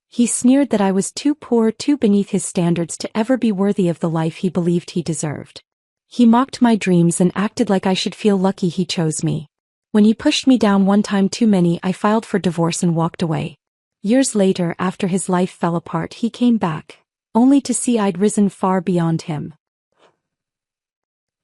He sneered that I was too poor, too beneath his standards to ever be worthy of the life he believed he deserved. He mocked my dreams and acted like I should feel lucky he chose me. When he pushed me down one time too many, I filed for divorce and walked away. Years later, after his life fell apart, he came back, only to see I'd risen far beyond him.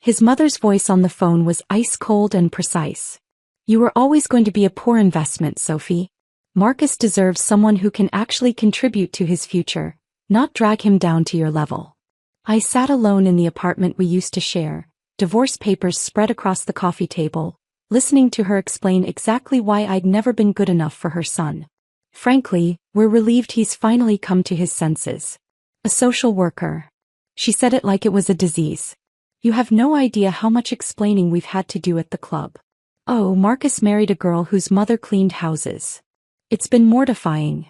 His mother's voice on the phone was ice cold and precise. You were always going to be a poor investment, Sophie. Marcus deserves someone who can actually contribute to his future, not drag him down to your level. I sat alone in the apartment we used to share, divorce papers spread across the coffee table, listening to her explain exactly why I'd never been good enough for her son. Frankly, we're relieved he's finally come to his senses. A social worker. She said it like it was a disease. You have no idea how much explaining we've had to do at the club. Oh, Marcus married a girl whose mother cleaned houses. It's been mortifying.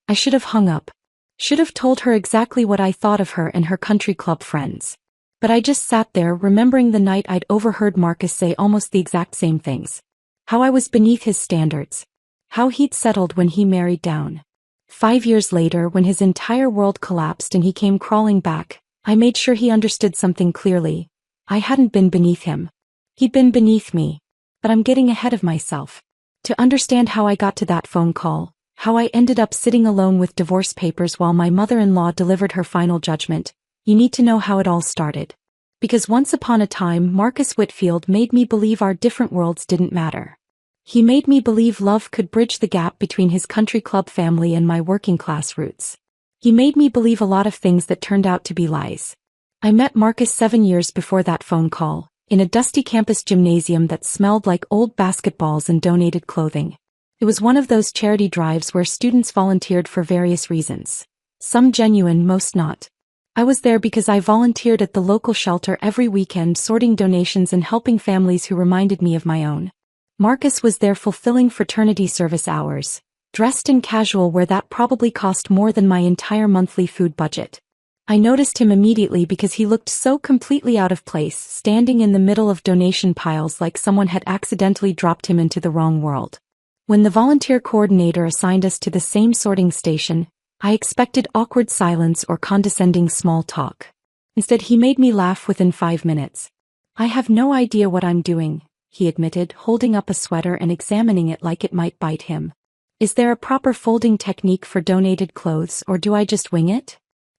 I should have hung up. Should have told her exactly what I thought of her and her country club friends. But I just sat there remembering the night I'd overheard Marcus say almost the exact same things. How I was beneath his standards. How he'd settled when he married down. 5 years later, when his entire world collapsed and he came crawling back, I made sure he understood something clearly. I hadn't been beneath him. He'd been beneath me. But I'm getting ahead of myself. To understand how I got to that phone call, how I ended up sitting alone with divorce papers while my mother-in-law delivered her final judgment, you need to know how it all started. Because once upon a time, Marcus Whitfield made me believe our different worlds didn't matter. He made me believe love could bridge the gap between his country club family and my working-class roots. He made me believe a lot of things that turned out to be lies. I met Marcus 7 years before that phone call, in a dusty campus gymnasium that smelled like old basketballs and donated clothing. It was one of those charity drives where students volunteered for various reasons. Some genuine, most not. I was there because I volunteered at the local shelter every weekend, sorting donations and helping families who reminded me of my own. Marcus was there fulfilling fraternity service hours, dressed in casual wear that probably cost more than my entire monthly food budget. I noticed him immediately because he looked so completely out of place, standing in the middle of donation piles like someone had accidentally dropped him into the wrong world. When the volunteer coordinator assigned us to the same sorting station, I expected awkward silence or condescending small talk. Instead, he made me laugh within 5 minutes. I have no idea what I'm doing, he admitted, holding up a sweater and examining it like it might bite him. Is there a proper folding technique for donated clothes, or do I just wing it?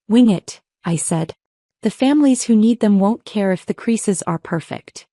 Wing it, I said. The families who need them won't care if the creases are perfect.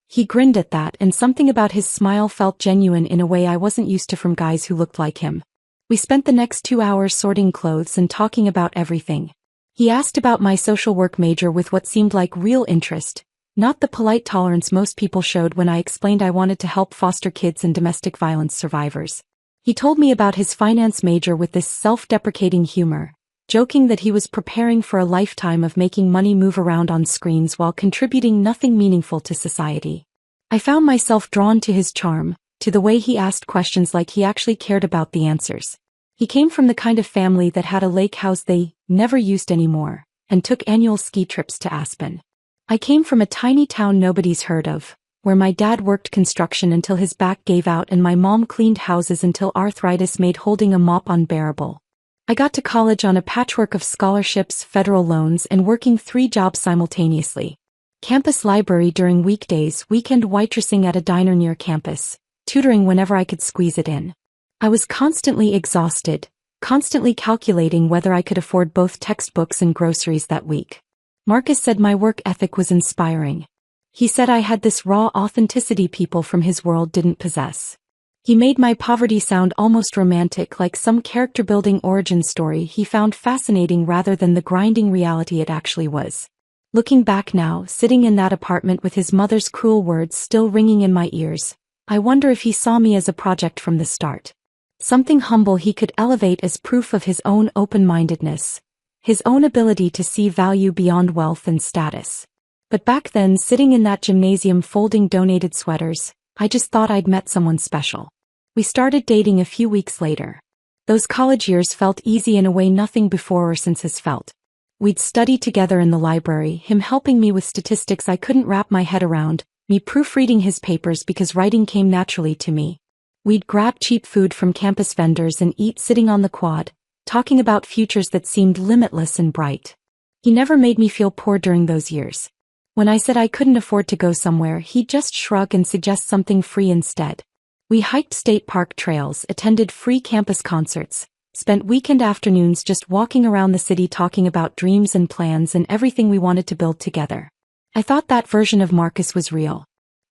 He grinned at that, and something about his smile felt genuine in a way I wasn't used to from guys who looked like him. We spent the next 2 hours sorting clothes and talking about everything. He asked about my social work major with what seemed like real interest, not the polite tolerance most people showed when I explained I wanted to help foster kids and domestic violence survivors. He told me about his finance major with this self-deprecating humor, joking that he was preparing for a lifetime of making money move around on screens while contributing nothing meaningful to society. I found myself drawn to his charm, to the way he asked questions like he actually cared about the answers. He came from the kind of family that had a lake house they never used anymore, and took annual ski trips to Aspen. I came from a tiny town nobody's heard of, where my dad worked construction until his back gave out and my mom cleaned houses until arthritis made holding a mop unbearable. I got to college on a patchwork of scholarships, federal loans, and working 3 jobs simultaneously. Campus library during weekdays, weekend waitressing at a diner near campus, tutoring whenever I could squeeze it in. I was constantly exhausted, constantly calculating whether I could afford both textbooks and groceries that week. Marcus said my work ethic was inspiring. He said I had this raw authenticity people from his world didn't possess. He made my poverty sound almost romantic, like some character-building origin story he found fascinating rather than the grinding reality it actually was. Looking back now, sitting in that apartment with his mother's cruel words still ringing in my ears, I wonder if he saw me as a project from the start. Something humble he could elevate as proof of his own open-mindedness, his own ability to see value beyond wealth and status. But back then, sitting in that gymnasium folding donated sweaters, I just thought I'd met someone special. We started dating a few weeks later. Those college years felt easy in a way nothing before or since has felt. We'd study together in the library, him helping me with statistics I couldn't wrap my head around, me proofreading his papers because writing came naturally to me. We'd grab cheap food from campus vendors and eat sitting on the quad, talking about futures that seemed limitless and bright. He never made me feel poor during those years. When I said I couldn't afford to go somewhere, he'd just shrug and suggest something free instead. We hiked state park trails, attended free campus concerts, spent weekend afternoons just walking around the city talking about dreams and plans and everything we wanted to build together. I thought that version of Marcus was real.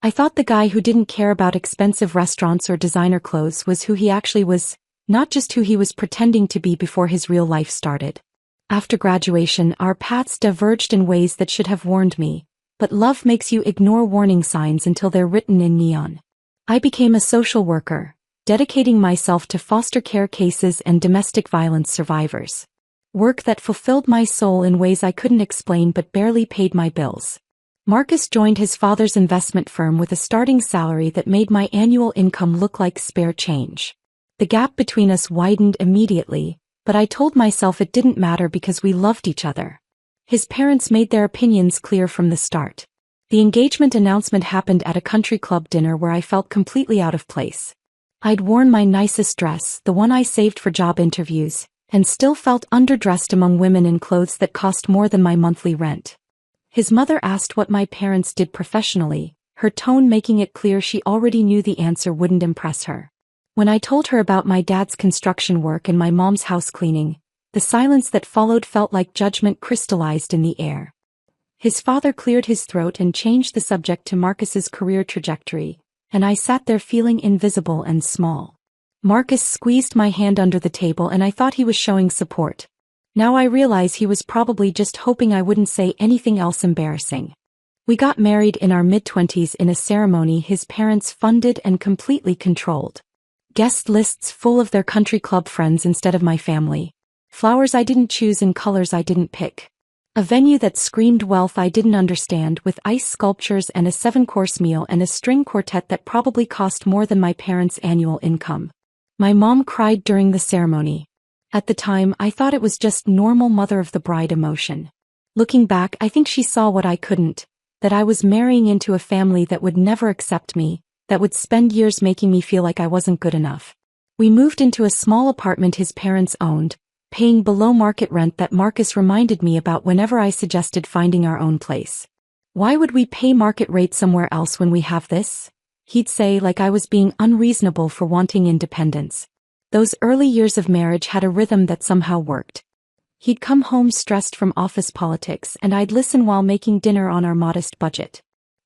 I thought the guy who didn't care about expensive restaurants or designer clothes was who he actually was, not just who he was pretending to be before his real life started. After graduation, our paths diverged in ways that should have warned me, but love makes you ignore warning signs until they're written in neon. I became a social worker, dedicating myself to foster care cases and domestic violence survivors. Work that fulfilled my soul in ways I couldn't explain but barely paid my bills. Marcus joined his father's investment firm with a starting salary that made my annual income look like spare change. The gap between us widened immediately, but I told myself it didn't matter because we loved each other. His parents made their opinions clear from the start. The engagement announcement happened at a country club dinner where I felt completely out of place. I'd worn my nicest dress, the one I saved for job interviews, and still felt underdressed among women in clothes that cost more than my monthly rent. His mother asked what my parents did professionally, her tone making it clear she already knew the answer wouldn't impress her. When I told her about my dad's construction work and my mom's house cleaning, the silence that followed felt like judgment crystallized in the air. His father cleared his throat and changed the subject to Marcus's career trajectory, and I sat there feeling invisible and small. Marcus squeezed my hand under the table and I thought he was showing support. Now I realize he was probably just hoping I wouldn't say anything else embarrassing. We got married in our mid-20s in a ceremony his parents funded and completely controlled. Guest lists full of their country club friends instead of my family. Flowers I didn't choose and colors I didn't pick. A venue that screamed wealth I didn't understand with ice sculptures and a 7-course meal and a string quartet that probably cost more than my parents' annual income. My mom cried during the ceremony. At the time, I thought it was just normal mother of the bride emotion. Looking back, I think she saw what I couldn't, that I was marrying into a family that would never accept me, that would spend years making me feel like I wasn't good enough. We moved into a small apartment his parents owned, paying below market rent that Marcus reminded me about whenever I suggested finding our own place. Why would we pay market rate somewhere else when we have this? He'd say, like I was being unreasonable for wanting independence. Those early years of marriage had a rhythm that somehow worked. He'd come home stressed from office politics and I'd listen while making dinner on our modest budget.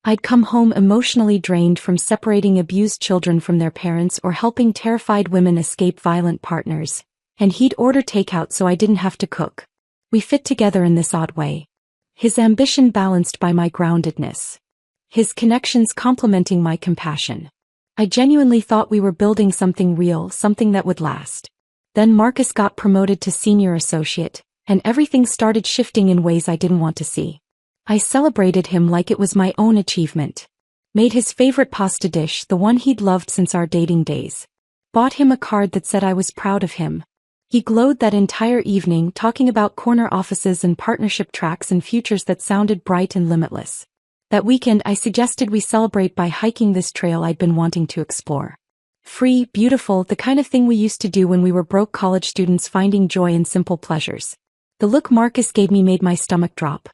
I'd come home emotionally drained from separating abused children from their parents or helping terrified women escape violent partners, and he'd order takeout so I didn't have to cook. We fit together in this odd way. His ambition balanced by my groundedness. His connections complementing my compassion. I genuinely thought we were building something real, something that would last. Then Marcus got promoted to senior associate, and everything started shifting in ways I didn't want to see. I celebrated him like it was my own achievement. Made his favorite pasta dish, the one he'd loved since our dating days. Bought him a card that said I was proud of him. He glowed that entire evening talking about corner offices and partnership tracks and futures that sounded bright and limitless. That weekend I suggested we celebrate by hiking this trail I'd been wanting to explore. Free, beautiful, the kind of thing we used to do when we were broke college students finding joy in simple pleasures. The look Marcus gave me made my stomach drop.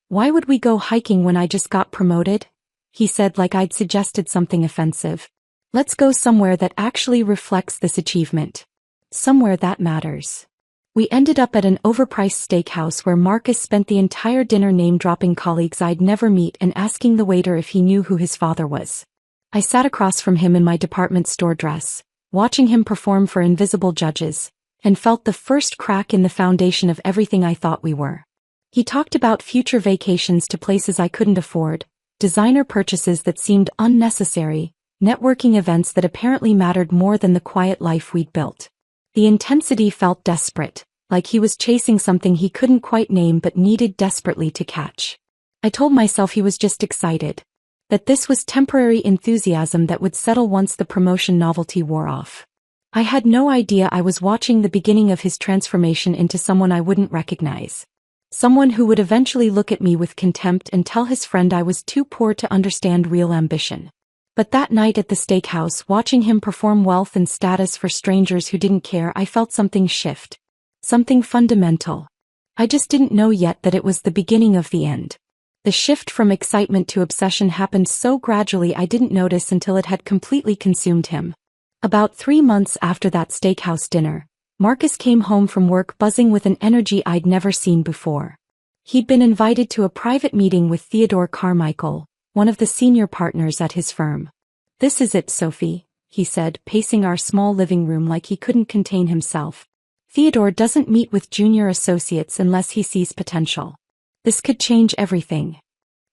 Why would we go hiking when I just got promoted? He said like I'd suggested something offensive. Let's go somewhere that actually reflects this achievement. Somewhere that matters. We ended up at an overpriced steakhouse where Marcus spent the entire dinner name-dropping colleagues I'd never meet and asking the waiter if he knew who his father was. I sat across from him in my department store dress, watching him perform for invisible judges, and felt the first crack in the foundation of everything I thought we were. He talked about future vacations to places I couldn't afford, designer purchases that seemed unnecessary, networking events that apparently mattered more than the quiet life we'd built. The intensity felt desperate, like he was chasing something he couldn't quite name but needed desperately to catch. I told myself he was just excited. That this was temporary enthusiasm that would settle once the promotion novelty wore off. I had no idea I was watching the beginning of his transformation into someone I wouldn't recognize. Someone who would eventually look at me with contempt and tell his friend I was too poor to understand real ambition. But that night at the steakhouse, watching him perform wealth and status for strangers who didn't care, I felt something shift. Something fundamental. I just didn't know yet that it was the beginning of the end. The shift from excitement to obsession happened so gradually I didn't notice until it had completely consumed him. About 3 months after that steakhouse dinner, Marcus came home from work buzzing with an energy I'd never seen before. He'd been invited to a private meeting with Theodore Carmichael, one of the senior partners at his firm. "This is it, Sophie," he said, pacing our small living room like he couldn't contain himself. "Theodore doesn't meet with junior associates unless he sees potential. This could change everything."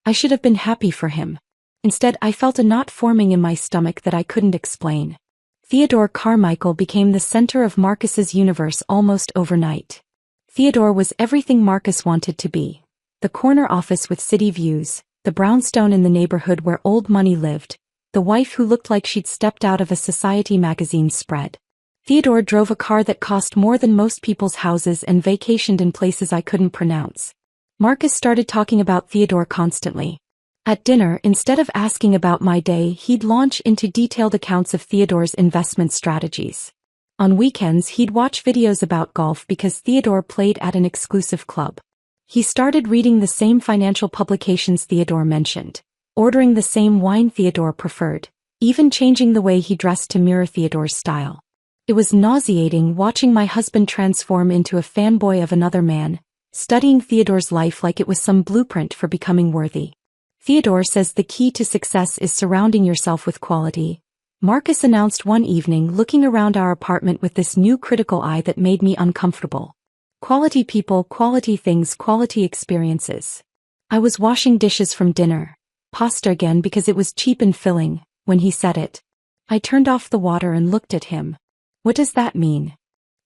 I should have been happy for him. Instead, I felt a knot forming in my stomach that I couldn't explain. Theodore Carmichael became the center of Marcus's universe almost overnight. Theodore was everything Marcus wanted to be. The corner office with city views, the brownstone in the neighborhood where old money lived, the wife who looked like she'd stepped out of a Society magazine spread. Theodore drove a car that cost more than most people's houses and vacationed in places I couldn't pronounce. Marcus started talking about Theodore constantly. At dinner, instead of asking about my day, he'd launch into detailed accounts of Theodore's investment strategies. On weekends, he'd watch videos about golf because Theodore played at an exclusive club. He started reading the same financial publications Theodore mentioned, ordering the same wine Theodore preferred, even changing the way he dressed to mirror Theodore's style. It was nauseating watching my husband transform into a fanboy of another man, studying Theodore's life like it was some blueprint for becoming worthy. "Theodore says the key to success is surrounding yourself with quality," Marcus announced one evening, looking around our apartment with this new critical eye that made me uncomfortable. "Quality people, quality things, quality experiences." I was washing dishes from dinner, pasta again because it was cheap and filling, when he said it. I turned off the water and looked at him. "What does that mean?"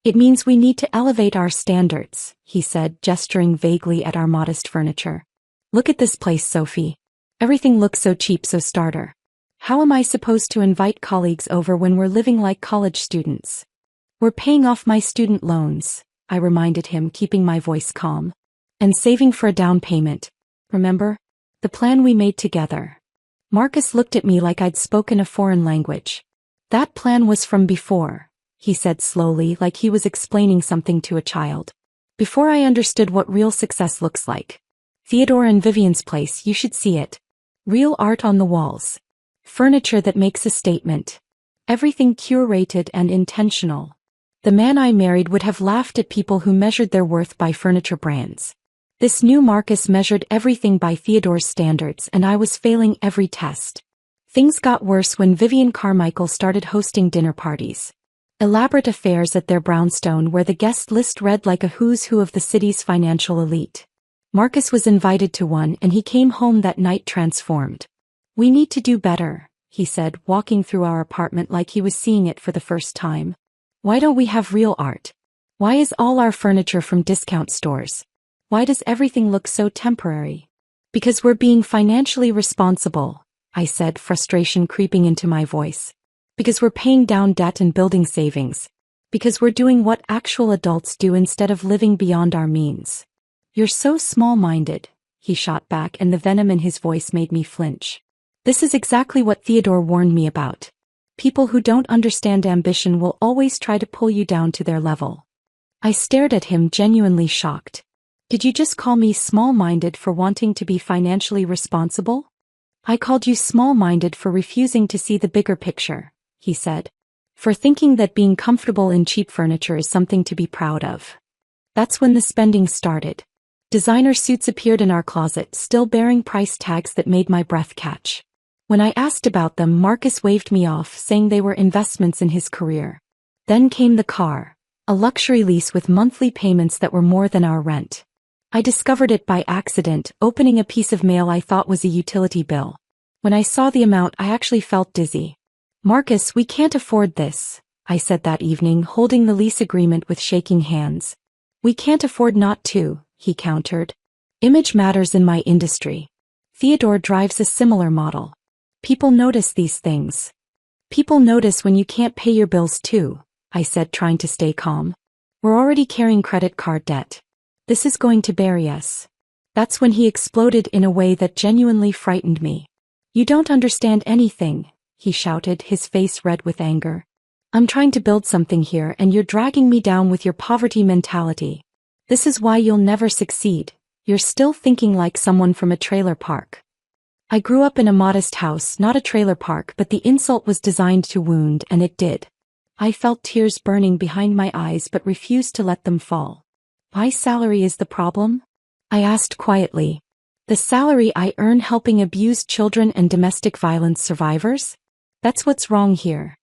"It means we need to elevate our standards," he said, gesturing vaguely at our modest furniture. "Look at this place, Sophie. Everything looks so cheap, so starter. How am I supposed to invite colleagues over when we're living like college students?" "We're paying off my student loans," I reminded him, keeping my voice calm. "And saving for a down payment. Remember? The plan we made together." Marcus looked at me like I'd spoken a foreign language. "That plan was from before," he said slowly, like he was explaining something to a child. "Before I understood what real success looks like. Theodore and Vivian's place, you should see it. Real art on the walls. Furniture that makes a statement. Everything curated and intentional. The man I married would have laughed at people who measured their worth by furniture brands. This new Marcus measured everything by Theodore's standards, and I was failing every test. Things got worse when Vivian Carmichael started hosting dinner parties. Elaborate affairs at their brownstone where the guest list read like a who's who of the city's financial elite. Marcus was invited to one and he came home that night transformed. "We need to do better," he said, walking through our apartment like he was seeing it for the first time. "Why don't we have real art? Why is all our furniture from discount stores? Why does everything look so temporary?" "Because we're being financially responsible," I said, frustration creeping into my voice. "Because we're paying down debt and building savings. Because we're doing what actual adults do instead of living beyond our means." "You're so small-minded," he shot back, and the venom in his voice made me flinch. This is exactly what Theodore warned me about. People who don't understand ambition will always try to pull you down to their level. I stared at him, genuinely shocked. "Did you just call me small-minded for wanting to be financially responsible?" "I called you small-minded for refusing to see the bigger picture," he said. "For thinking that being comfortable in cheap furniture is something to be proud of." That's when the spending started. Designer suits appeared in our closet, still bearing price tags that made my breath catch. When I asked about them, Marcus waved me off, saying they were investments in his career. Then came the car, a luxury lease with monthly payments that were more than our rent. I discovered it by accident, opening a piece of mail I thought was a utility bill. When I saw the amount, I actually felt dizzy. "Marcus, we can't afford this," I said that evening, holding the lease agreement with shaking hands. "We can't afford not to," he countered. "Image matters in my industry. Theodore drives a similar model. People notice these things. People notice when you can't pay your bills too," I said, trying to stay calm. "We're already carrying credit card debt. This is going to bury us." That's when he exploded in a way that genuinely frightened me. "You don't understand anything," he shouted, his face red with anger. I'm trying to build something here and you're dragging me down with your poverty mentality. This is why you'll never succeed. You're still thinking like someone from a trailer park. I grew up in a modest house, not a trailer park, but the insult was designed to wound, and it did. I felt tears burning behind my eyes but refused to let them fall. My salary is the problem? I asked quietly. The salary I earn helping abused children and domestic violence survivors? That's what's wrong here.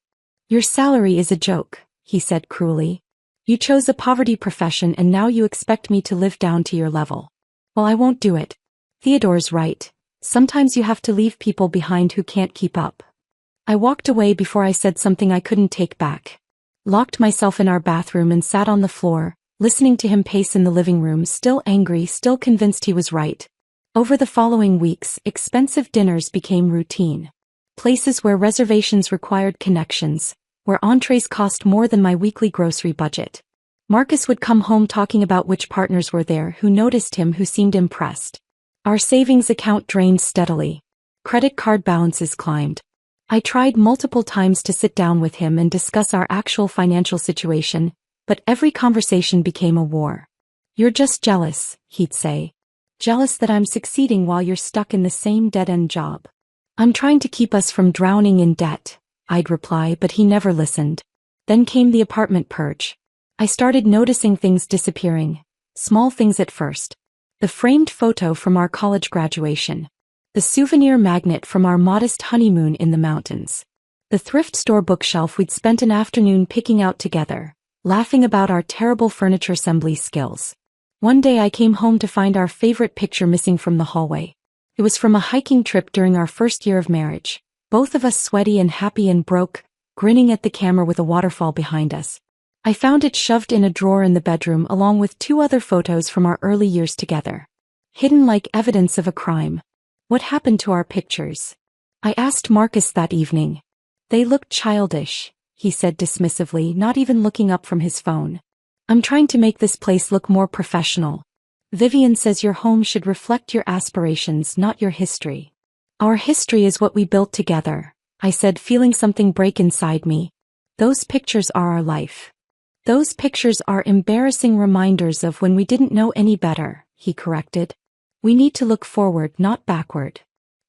Your salary is a joke, he said cruelly. You chose a poverty profession and now you expect me to live down to your level. Well, I won't do it. Theodore's right. Sometimes you have to leave people behind who can't keep up. I walked away before I said something I couldn't take back. Locked myself in our bathroom and sat on the floor, listening to him pace in the living room, still angry, still convinced he was right. Over the following weeks, expensive dinners became routine. Places where reservations required connections, where entrees cost more than my weekly grocery budget. Marcus would come home talking about which partners were there, who noticed him, who seemed impressed. Our savings account drained steadily. Credit card balances climbed. I tried multiple times to sit down with him and discuss our actual financial situation, but every conversation became a war. You're just jealous, he'd say. Jealous that I'm succeeding while you're stuck in the same dead-end job. I'm trying to keep us from drowning in debt, I'd reply, but he never listened. Then came the apartment purge. I started noticing things disappearing. Small things at first. The framed photo from our college graduation. The souvenir magnet from our modest honeymoon in the mountains. The thrift store bookshelf we'd spent an afternoon picking out together, laughing about our terrible furniture assembly skills. One day I came home to find our favorite picture missing from the hallway. It was from a hiking trip during our first year of marriage, both of us sweaty and happy and broke, grinning at the camera with a waterfall behind us. I found it shoved in a drawer in the bedroom along with 2 other photos from our early years together. Hidden like evidence of a crime. What happened to our pictures? I asked Marcus that evening. They looked childish, he said dismissively, not even looking up from his phone. I'm trying to make this place look more professional. Vivian says your home should reflect your aspirations, not your history. Our history is what we built together, I said, feeling something break inside me. Those pictures are our life. Those pictures are embarrassing reminders of when we didn't know any better, he corrected. We need to look forward, not backward.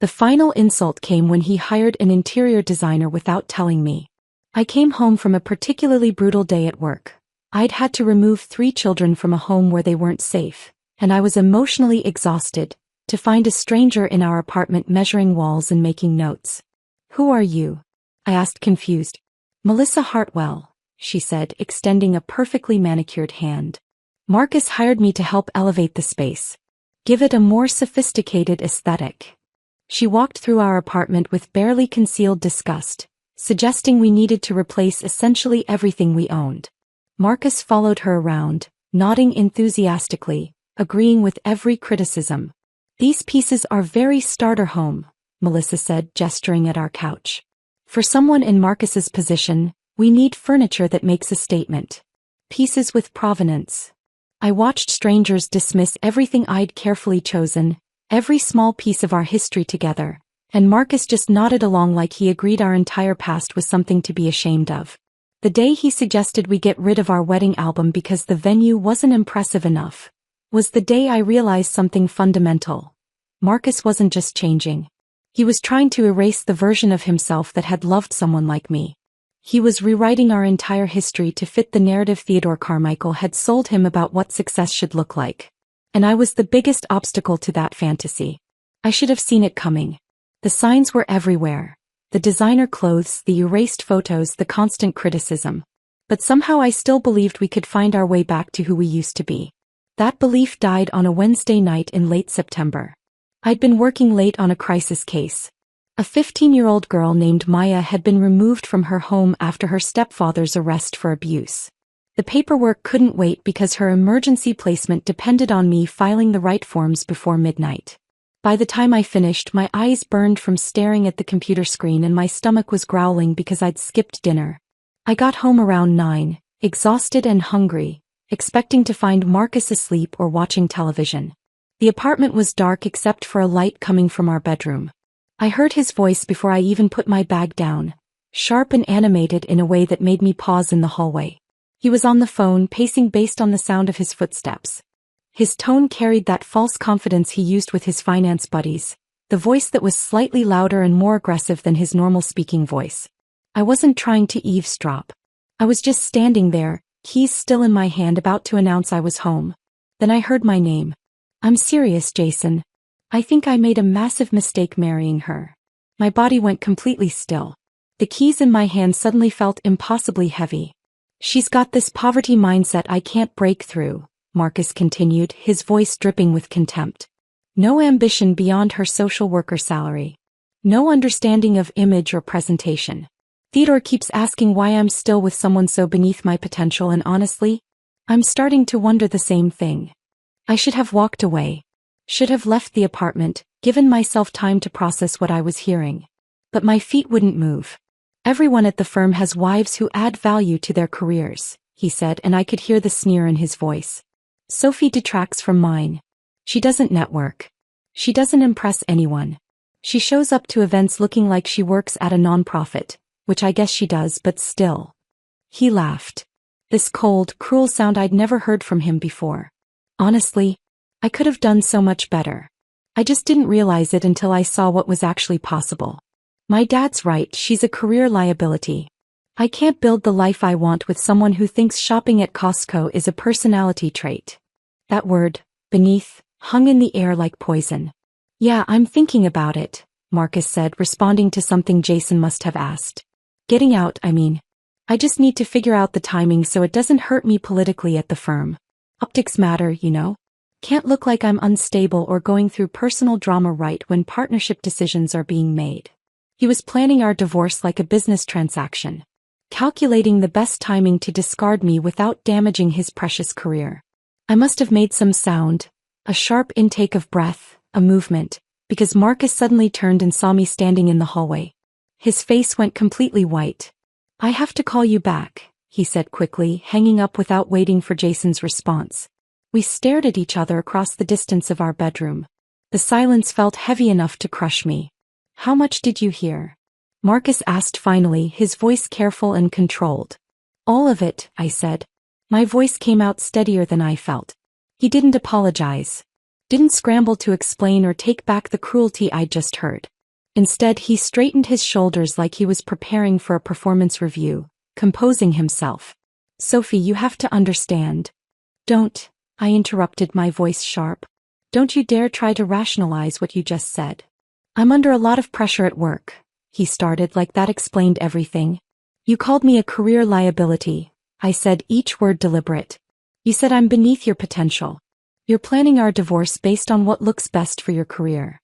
The final insult came when he hired an interior designer without telling me. I came home from a particularly brutal day at work. I'd had to remove 3 children from a home where they weren't safe, and I was emotionally exhausted, to find a stranger in our apartment measuring walls and making notes. Who are you? I asked, confused. Melissa Hartwell, she said, extending a perfectly manicured hand. Marcus hired me to help elevate the space. Give it a more sophisticated aesthetic. She walked through our apartment with barely concealed disgust, suggesting we needed to replace essentially everything we owned. Marcus followed her around, nodding enthusiastically, agreeing with every criticism. These pieces are very starter home, Melissa said, gesturing at our couch. For someone in Marcus's position, we need furniture that makes a statement. Pieces with provenance. I watched strangers dismiss everything I'd carefully chosen, every small piece of our history together, and Marcus just nodded along like he agreed our entire past was something to be ashamed of. The day he suggested we get rid of our wedding album because the venue wasn't impressive enough, was the day I realized something fundamental. Marcus wasn't just changing. He was trying to erase the version of himself that had loved someone like me. He was rewriting our entire history to fit the narrative Theodore Carmichael had sold him about what success should look like. And I was the biggest obstacle to that fantasy. I should have seen it coming. The signs were everywhere. The designer clothes, the erased photos, the constant criticism. But somehow I still believed we could find our way back to who we used to be. That belief died on a Wednesday night in late September. I'd been working late on a crisis case. A 15-year-old girl named Maya had been removed from her home after her stepfather's arrest for abuse. The paperwork couldn't wait because her emergency placement depended on me filing the right forms before midnight. By the time I finished, my eyes burned from staring at the computer screen and my stomach was growling because I'd skipped dinner. I got home around 9, exhausted and hungry, expecting to find Marcus asleep or watching television. The apartment was dark except for a light coming from our bedroom. I heard his voice before I even put my bag down. sharp and animated in a way that made me pause in the hallway. He was on the phone, pacing based on the sound of his footsteps. His tone carried that false confidence he used with his finance buddies, the voice that was slightly louder and more aggressive than his normal speaking voice. I wasn't trying to eavesdrop. I was just standing there, keys still in my hand, about to announce I was home. Then I heard my name. I'm serious, Jason. I think I made a massive mistake marrying her. My body went completely still. The keys in my hand suddenly felt impossibly heavy. She's got this poverty mindset I can't break through, Marcus continued, his voice dripping with contempt. No ambition beyond her social worker salary. No understanding of image or presentation. Theodore keeps asking why I'm still with someone so beneath my potential, and honestly, I'm starting to wonder the same thing. I should have walked away. Should have left the apartment, given myself time to process what I was hearing. But my feet wouldn't move. Everyone at the firm has wives who add value to their careers, he said, and I could hear the sneer in his voice. Sophie detracts from mine. She doesn't network. She doesn't impress anyone. She shows up to events looking like she works at a nonprofit, which I guess she does, but still. He laughed. This cold, cruel sound I'd never heard from him before. Honestly, I could have done so much better. I just didn't realize it until I saw what was actually possible. My dad's right, she's a career liability. I can't build the life I want with someone who thinks shopping at Costco is a personality trait. That word, beneath, hung in the air like poison. Yeah, I'm thinking about it, Marcus said, responding to something Jason must have asked. Getting out, I mean. I just need to figure out the timing so it doesn't hurt me politically at the firm. Optics matter, you know? Can't look like I'm unstable or going through personal drama right when partnership decisions are being made. He was planning our divorce like a business transaction, calculating the best timing to discard me without damaging his precious career. I must have made some sound, a sharp intake of breath, a movement, because Marcus suddenly turned and saw me standing in the hallway. His face went completely white. I have to call you back, he said quickly, hanging up without waiting for Jason's response. We stared at each other across the distance of our bedroom. The silence felt heavy enough to crush me. How much did you hear? Marcus asked finally, his voice careful and controlled. All of it, I said. My voice came out steadier than I felt. He didn't apologize. Didn't scramble to explain or take back the cruelty I'd just heard. Instead, he straightened his shoulders like he was preparing for a performance review, composing himself. Sophie, you have to understand. Don't, I interrupted, my voice sharp. Don't you dare try to rationalize what you just said. I'm under a lot of pressure at work, he started, like that explained everything. You called me a career liability, I said, each word deliberate. You said I'm beneath your potential. You're planning our divorce based on what looks best for your career.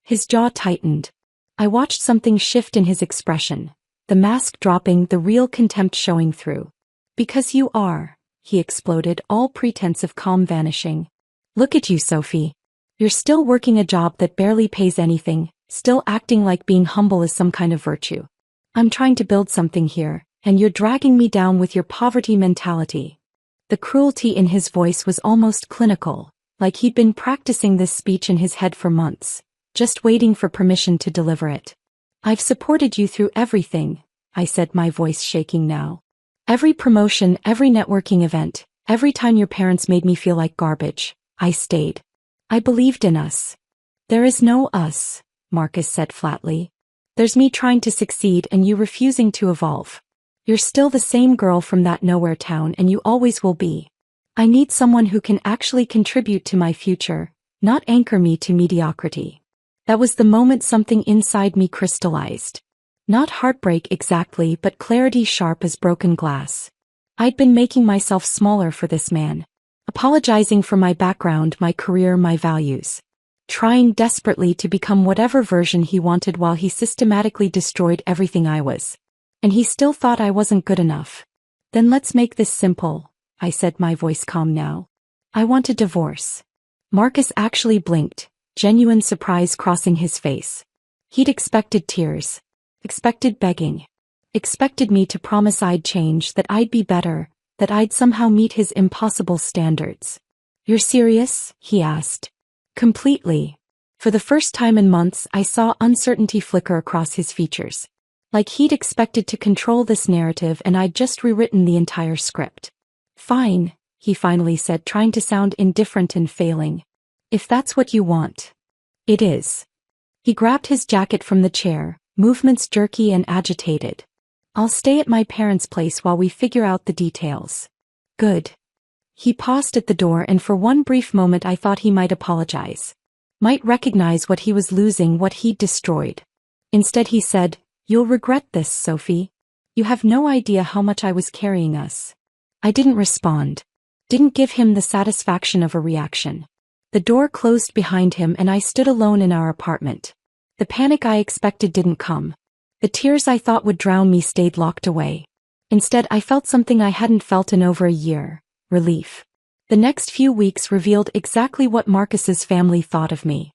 His jaw tightened. I watched something shift in his expression, the mask dropping, the real contempt showing through. Because you are, he exploded, all pretense of calm vanishing. Look at you, Sophie. You're still working a job that barely pays anything, still acting like being humble is some kind of virtue. I'm trying to build something here, and you're dragging me down with your poverty mentality. The cruelty in his voice was almost clinical, like he'd been practicing this speech in his head for months, just waiting for permission to deliver it. I've supported you through everything, I said, my voice shaking now. Every promotion, every networking event, every time your parents made me feel like garbage, I stayed. I believed in us. There is no us, Marcus said flatly. There's me trying to succeed and you refusing to evolve. You're still the same girl from that nowhere town and you always will be. I need someone who can actually contribute to my future, not anchor me to mediocrity. That was the moment something inside me crystallized. Not heartbreak exactly, but clarity sharp as broken glass. I'd been making myself smaller for this man. Apologizing for my background, my career, my values. Trying desperately to become whatever version he wanted while he systematically destroyed everything I was. And he still thought I wasn't good enough. Then let's make this simple, I said, my voice calm now. I want a divorce. Marcus actually blinked, genuine surprise crossing his face. He'd expected tears. Expected begging. Expected me to promise I'd change, that I'd be better, that I'd somehow meet his impossible standards. You're serious? He asked. Completely. For the first time in months, I saw uncertainty flicker across his features. Like he'd expected to control this narrative and I'd just rewritten the entire script. Fine, he finally said, trying to sound indifferent and failing. If that's what you want. It is. He grabbed his jacket from the chair, movements jerky and agitated. I'll stay at my parents' place while we figure out the details. Good. He paused at the door and for one brief moment I thought he might apologize. Might recognize what he was losing, what he'd destroyed. Instead he said, "You'll regret this, Sophie. You have no idea how much I was carrying us." I didn't respond. Didn't give him the satisfaction of a reaction. The door closed behind him and I stood alone in our apartment. The panic I expected didn't come. The tears I thought would drown me stayed locked away. Instead I felt something I hadn't felt in over a year. Relief. The next few weeks revealed exactly what Marcus's family thought of me.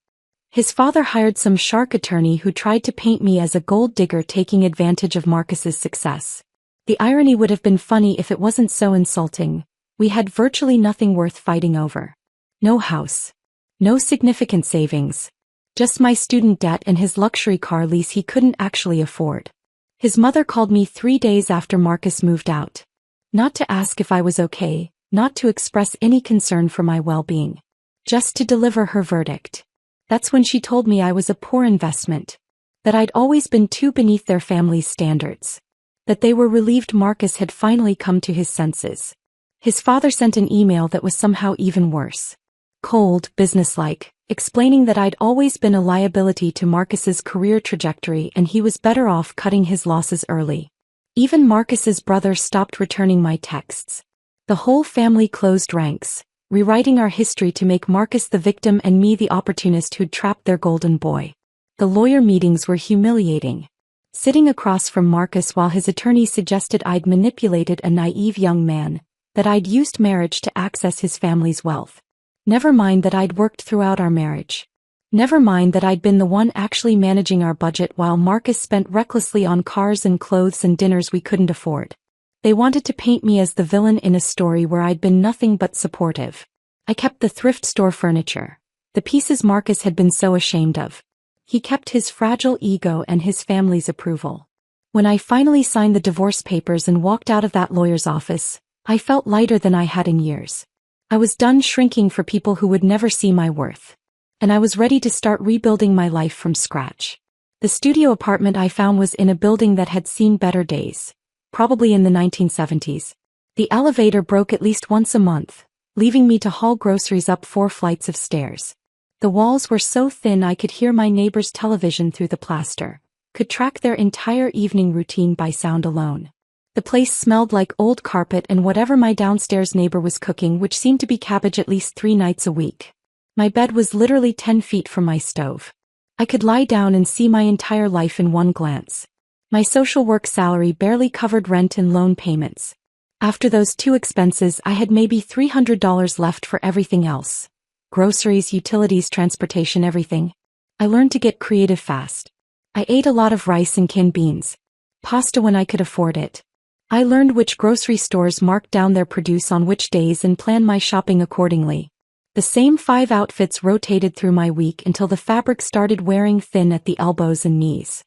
His father hired some shark attorney who tried to paint me as a gold digger taking advantage of Marcus's success. The irony would have been funny if it wasn't so insulting. We had virtually nothing worth fighting over. No house. No significant savings. Just my student debt and his luxury car lease he couldn't actually afford. His mother called me 3 days after Marcus moved out. Not to ask if I was okay, not to express any concern for my well-being. Just to deliver her verdict. That's when she told me I was a poor investment. That I'd always been too beneath their family's standards. That they were relieved Marcus had finally come to his senses. His father sent an email that was somehow even worse. Cold, businesslike, explaining that I'd always been a liability to Marcus's career trajectory and he was better off cutting his losses early. Even Marcus's brother stopped returning my texts. The whole family closed ranks, rewriting our history to make Marcus the victim and me the opportunist who'd trapped their golden boy. The lawyer meetings were humiliating. Sitting across from Marcus while his attorney suggested I'd manipulated a naive young man, that I'd used marriage to access his family's wealth. Never mind that I'd worked throughout our marriage. Never mind that I'd been the one actually managing our budget while Marcus spent recklessly on cars and clothes and dinners we couldn't afford. They wanted to paint me as the villain in a story where I'd been nothing but supportive. I kept the thrift store furniture. The pieces Marcus had been so ashamed of. He kept his fragile ego and his family's approval. When I finally signed the divorce papers and walked out of that lawyer's office, I felt lighter than I had in years. I was done shrinking for people who would never see my worth. And I was ready to start rebuilding my life from scratch. The studio apartment I found was in a building that had seen better days. Probably in the 1970s. The elevator broke at least once a month, leaving me to haul groceries up 4 flights of stairs. The walls were so thin I could hear my neighbor's television through the plaster, could track their entire evening routine by sound alone. The place smelled like old carpet and whatever my downstairs neighbor was cooking, which seemed to be cabbage at least 3 nights a week. My bed was literally 10 feet from my stove. I could lie down and see my entire life in one glance. My social work salary barely covered rent and loan payments. After those 2 expenses I had maybe $300 left for everything else. Groceries, utilities, transportation, everything. I learned to get creative fast. I ate a lot of rice and canned beans. Pasta when I could afford it. I learned which grocery stores marked down their produce on which days and planned my shopping accordingly. The same 5 outfits rotated through my week until the fabric started wearing thin at the elbows and knees.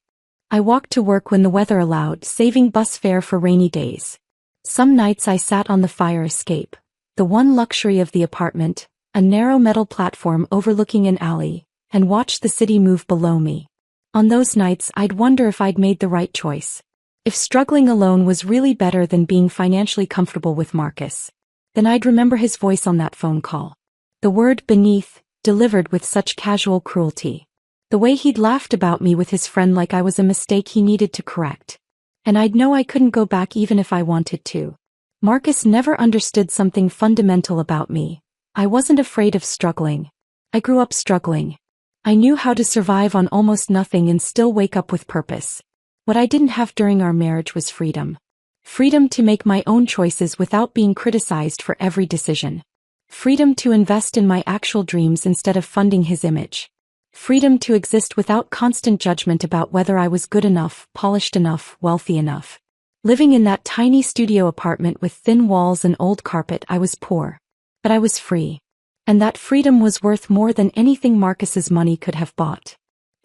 I walked to work when the weather allowed, saving bus fare for rainy days. Some nights I sat on the fire escape, the one luxury of the apartment, a narrow metal platform overlooking an alley, and watched the city move below me. On those nights I'd wonder if I'd made the right choice. If struggling alone was really better than being financially comfortable with Marcus. Then I'd remember his voice on that phone call. The word beneath, delivered with such casual cruelty. The way he'd laughed about me with his friend like I was a mistake he needed to correct. And I'd know I couldn't go back even if I wanted to. Marcus never understood something fundamental about me. I wasn't afraid of struggling. I grew up struggling. I knew how to survive on almost nothing and still wake up with purpose. What I didn't have during our marriage was freedom. Freedom to make my own choices without being criticized for every decision. Freedom to invest in my actual dreams instead of funding his image. Freedom to exist without constant judgment about whether I was good enough, polished enough, wealthy enough. Living in that tiny studio apartment with thin walls and old carpet, I was poor. But I was free. And that freedom was worth more than anything Marcus's money could have bought.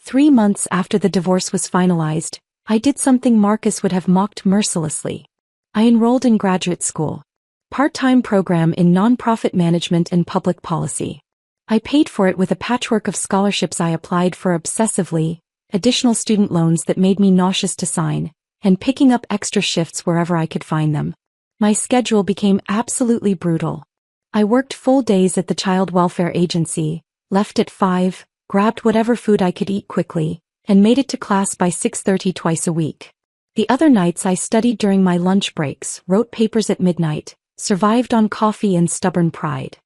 3 months after the divorce was finalized, I did something Marcus would have mocked mercilessly. I enrolled in graduate school. Part-time program in nonprofit management and public policy. I paid for it with a patchwork of scholarships I applied for obsessively, additional student loans that made me nauseous to sign, and picking up extra shifts wherever I could find them. My schedule became absolutely brutal. I worked full days at the child welfare agency, left at 5, grabbed whatever food I could eat quickly, and made it to class by 6:30 twice a week. The other nights I studied during my lunch breaks, wrote papers at midnight, survived on coffee and stubborn pride.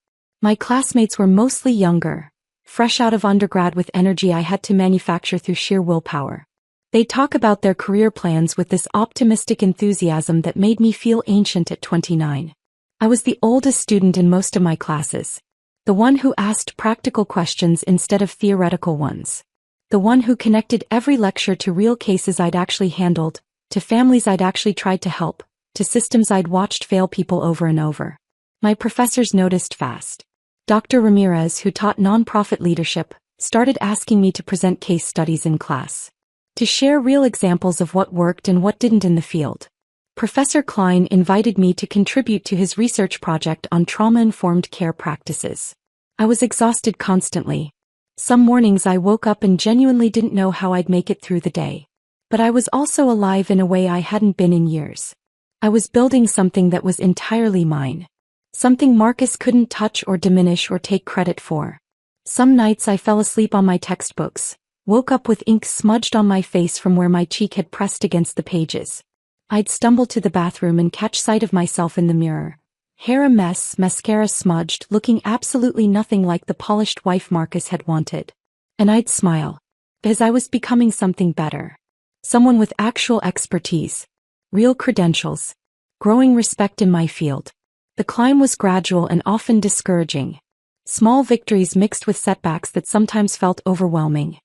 My classmates were mostly younger, fresh out of undergrad with energy I had to manufacture through sheer willpower. They talk about their career plans with this optimistic enthusiasm that made me feel ancient at 29. I was the oldest student in most of my classes. The one who asked practical questions instead of theoretical ones. The one who connected every lecture to real cases I'd actually handled, to families I'd actually tried to help, to systems I'd watched fail people over and over. My professors noticed fast. Dr. Ramirez, who taught nonprofit leadership, started asking me to present case studies in class. To share real examples of what worked and what didn't in the field. Professor Klein invited me to contribute to his research project on trauma-informed care practices. I was exhausted constantly. Some mornings I woke up and genuinely didn't know how I'd make it through the day. But I was also alive in a way I hadn't been in years. I was building something that was entirely mine. Something Marcus couldn't touch or diminish or take credit for. Some nights I fell asleep on my textbooks, woke up with ink smudged on my face from where my cheek had pressed against the pages. I'd stumble to the bathroom and catch sight of myself in the mirror. Hair a mess, mascara smudged, looking absolutely nothing like the polished wife Marcus had wanted. And I'd smile. Because I was becoming something better. Someone with actual expertise. Real credentials. Growing respect in my field. The climb was gradual and often discouraging. Small victories mixed with setbacks that sometimes felt overwhelming.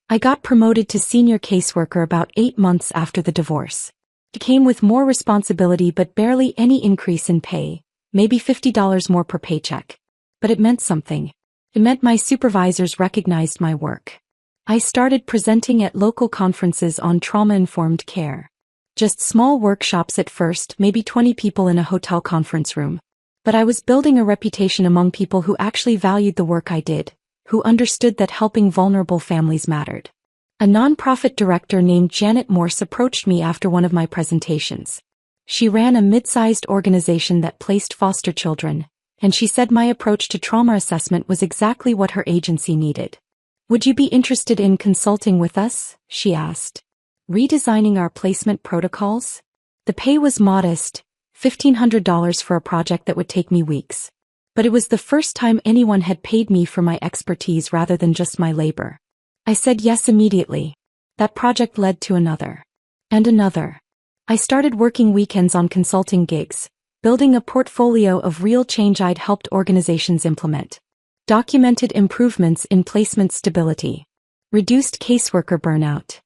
I got promoted to senior caseworker about 8 months after the divorce. It came with more responsibility but barely any increase in pay, maybe $50 more per paycheck. But it meant something. It meant my supervisors recognized my work. I started presenting at local conferences on trauma-informed care. Just small workshops at first, maybe 20 people in a hotel conference room. But I was building a reputation among people who actually valued the work I did, who understood that helping vulnerable families mattered. A nonprofit director named Janet Morse approached me after one of my presentations. She ran a mid-sized organization that placed foster children, and she said my approach to trauma assessment was exactly what her agency needed. "Would you be interested in consulting with us?" she asked. "Redesigning our placement protocols?" The pay was modest, $1,500 for a project that would take me weeks. But it was the first time anyone had paid me for my expertise rather than just my labor. I said yes immediately. That project led to another. And another. I started working weekends on consulting gigs, building a portfolio of real change I'd helped organizations implement. Documented improvements in placement stability. Reduced caseworker burnout.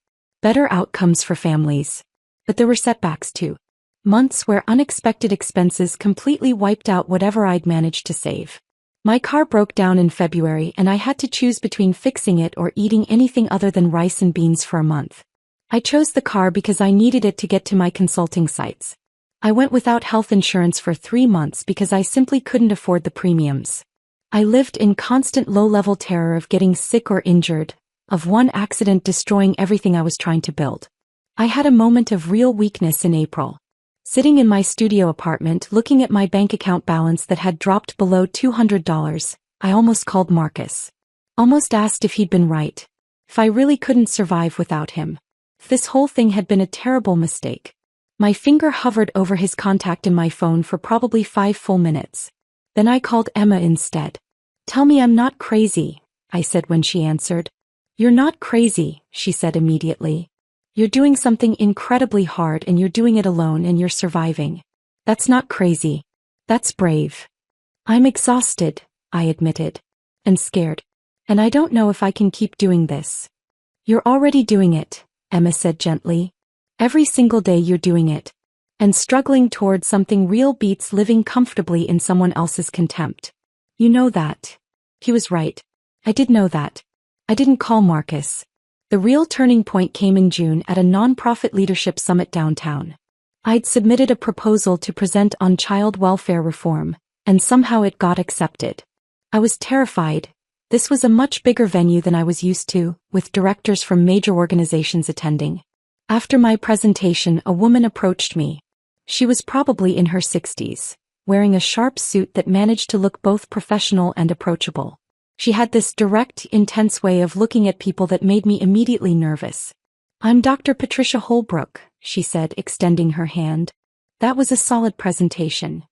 Better outcomes for families. But there were setbacks too. Months where unexpected expenses completely wiped out whatever I'd managed to save. My car broke down in February and I had to choose between fixing it or eating anything other than rice and beans for a month. I chose the car because I needed it to get to my consulting sites. I went without health insurance for 3 months because I simply couldn't afford the premiums. I lived in constant low-level terror of getting sick or injured, of one accident destroying everything I was trying to build. I had a moment of real weakness in April. Sitting in my studio apartment looking at my bank account balance that had dropped below $200, I almost called Marcus. Almost asked if he'd been right. If I really couldn't survive without him. If this whole thing had been a terrible mistake. My finger hovered over his contact in my phone for probably 5 full minutes. Then I called Emma instead. "Tell me I'm not crazy," I said when she answered. "You're not crazy," she said immediately. "You're doing something incredibly hard and you're doing it alone and you're surviving. That's not crazy. That's brave." "I'm exhausted," I admitted. "And scared. And I don't know if I can keep doing this." "You're already doing it," Emma said gently. "Every single day you're doing it. And struggling towards something real beats living comfortably in someone else's contempt. You know that." He was right. I did know that. I didn't call Marcus. The real turning point came in June at a nonprofit leadership summit downtown. I'd submitted a proposal to present on child welfare reform, and somehow it got accepted. I was terrified. This was a much bigger venue than I was used to, with directors from major organizations attending. After my presentation, a woman approached me. She was probably in her 60s, wearing a sharp suit that managed to look both professional and approachable. She had this direct, intense way of looking at people that made me immediately nervous. "I'm Dr. Patricia Holbrook," she said, extending her hand. That was a solid presentation.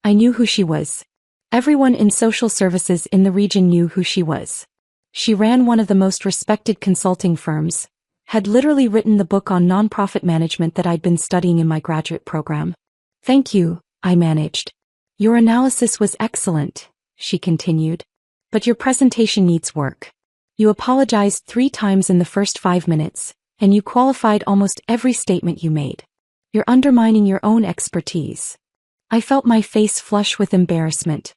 I knew who she was. Everyone in social services in the region knew who she was. She ran one of the most respected consulting firms, had literally written the book on nonprofit management that I'd been studying in my graduate program. "Thank you," I managed. "Your analysis was excellent," she continued. "But your presentation needs work. You apologized 3 times in the first 5 minutes, and you qualified almost every statement you made. You're undermining your own expertise." I felt my face flush with embarrassment.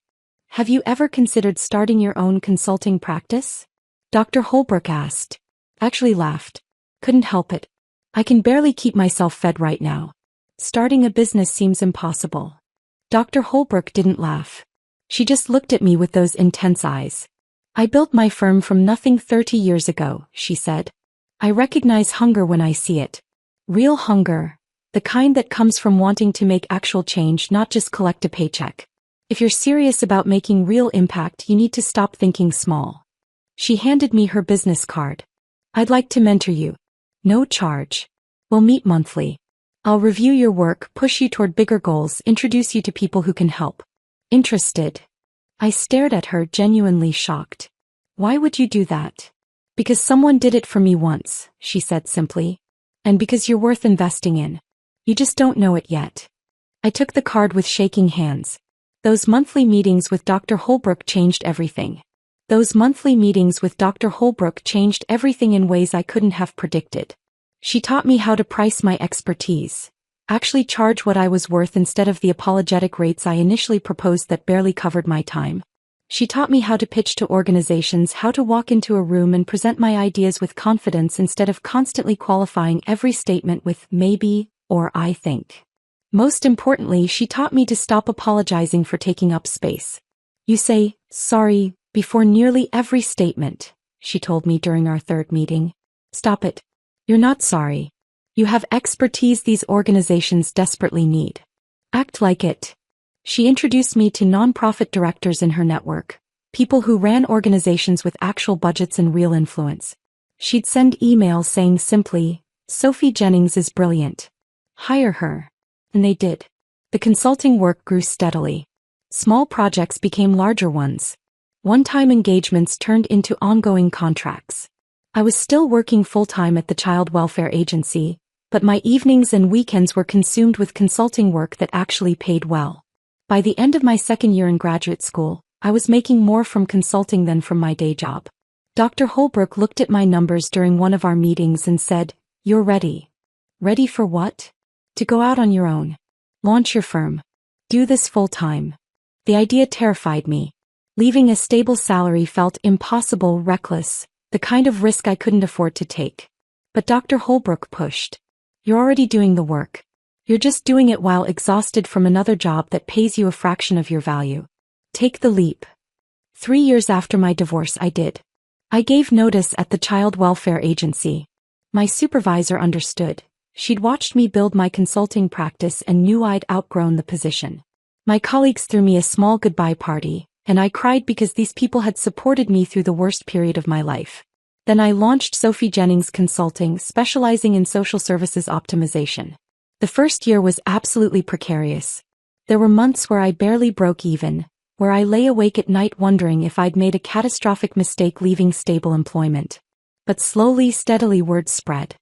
"Have you ever considered starting your own consulting practice?" Dr. Holbrook asked. I actually laughed. Couldn't help it. I can barely keep myself fed right now. Starting a business seems impossible. Dr. Holbrook didn't laugh. She just looked at me with those intense eyes. "I built my firm from nothing 30 years ago," she said. "I recognize hunger when I see it. Real hunger. The kind that comes from wanting to make actual change, not just collect a paycheck. If you're serious about making real impact, you need to stop thinking small." She handed me her business card. "I'd like to mentor you. No charge. We'll meet monthly. I'll review your work, push you toward bigger goals, introduce you to people who can help. Interested?" I stared at her, genuinely shocked. "Why would you do that?" "Because someone did it for me once," she said simply. "And because you're worth investing in. You just don't know it yet." I took the card with shaking hands. Those monthly meetings with Dr. Holbrook changed everything. Those monthly meetings with Dr. Holbrook changed everything in ways I couldn't have predicted. She taught me how to price my expertise. Actually charge what I was worth instead of the apologetic rates I initially proposed that barely covered my time. She taught me how to pitch to organizations, how to walk into a room and present my ideas with confidence instead of constantly qualifying every statement with maybe or I think. Most importantly, she taught me to stop apologizing for taking up space. "You say, sorry, before nearly every statement," she told me during our 3rd meeting. "Stop it. You're not sorry. You have expertise these organizations desperately need. Act like it." She introduced me to nonprofit directors in her network, people who ran organizations with actual budgets and real influence. She'd send emails saying simply, "Sophie Jennings is brilliant. Hire her." And they did. The consulting work grew steadily. Small projects became larger ones. One-time engagements turned into ongoing contracts. I was still working full-time at the child welfare agency, but my evenings and weekends were consumed with consulting work that actually paid well. By the end of my 2nd year in graduate school, I was making more from consulting than from my day job. Dr. Holbrook looked at my numbers during one of our meetings and said, "You're ready." "Ready for what?" "To go out on your own. Launch your firm. Do this full-time." The idea terrified me. Leaving a stable salary felt impossible, reckless, the kind of risk I couldn't afford to take. But Dr. Holbrook pushed. "You're already doing the work. You're just doing it while exhausted from another job that pays you a fraction of your value. Take the leap." 3 years after my divorce, I did. I gave notice at the child welfare agency. My supervisor understood. She'd watched me build my consulting practice and knew I'd outgrown the position. My colleagues threw me a small goodbye party, and I cried because these people had supported me through the worst period of my life. Then I launched Sophie Jennings Consulting, specializing in social services optimization. The first year was absolutely precarious. There were months where I barely broke even, where I lay awake at night wondering if I'd made a catastrophic mistake leaving stable employment. But slowly, steadily word spread.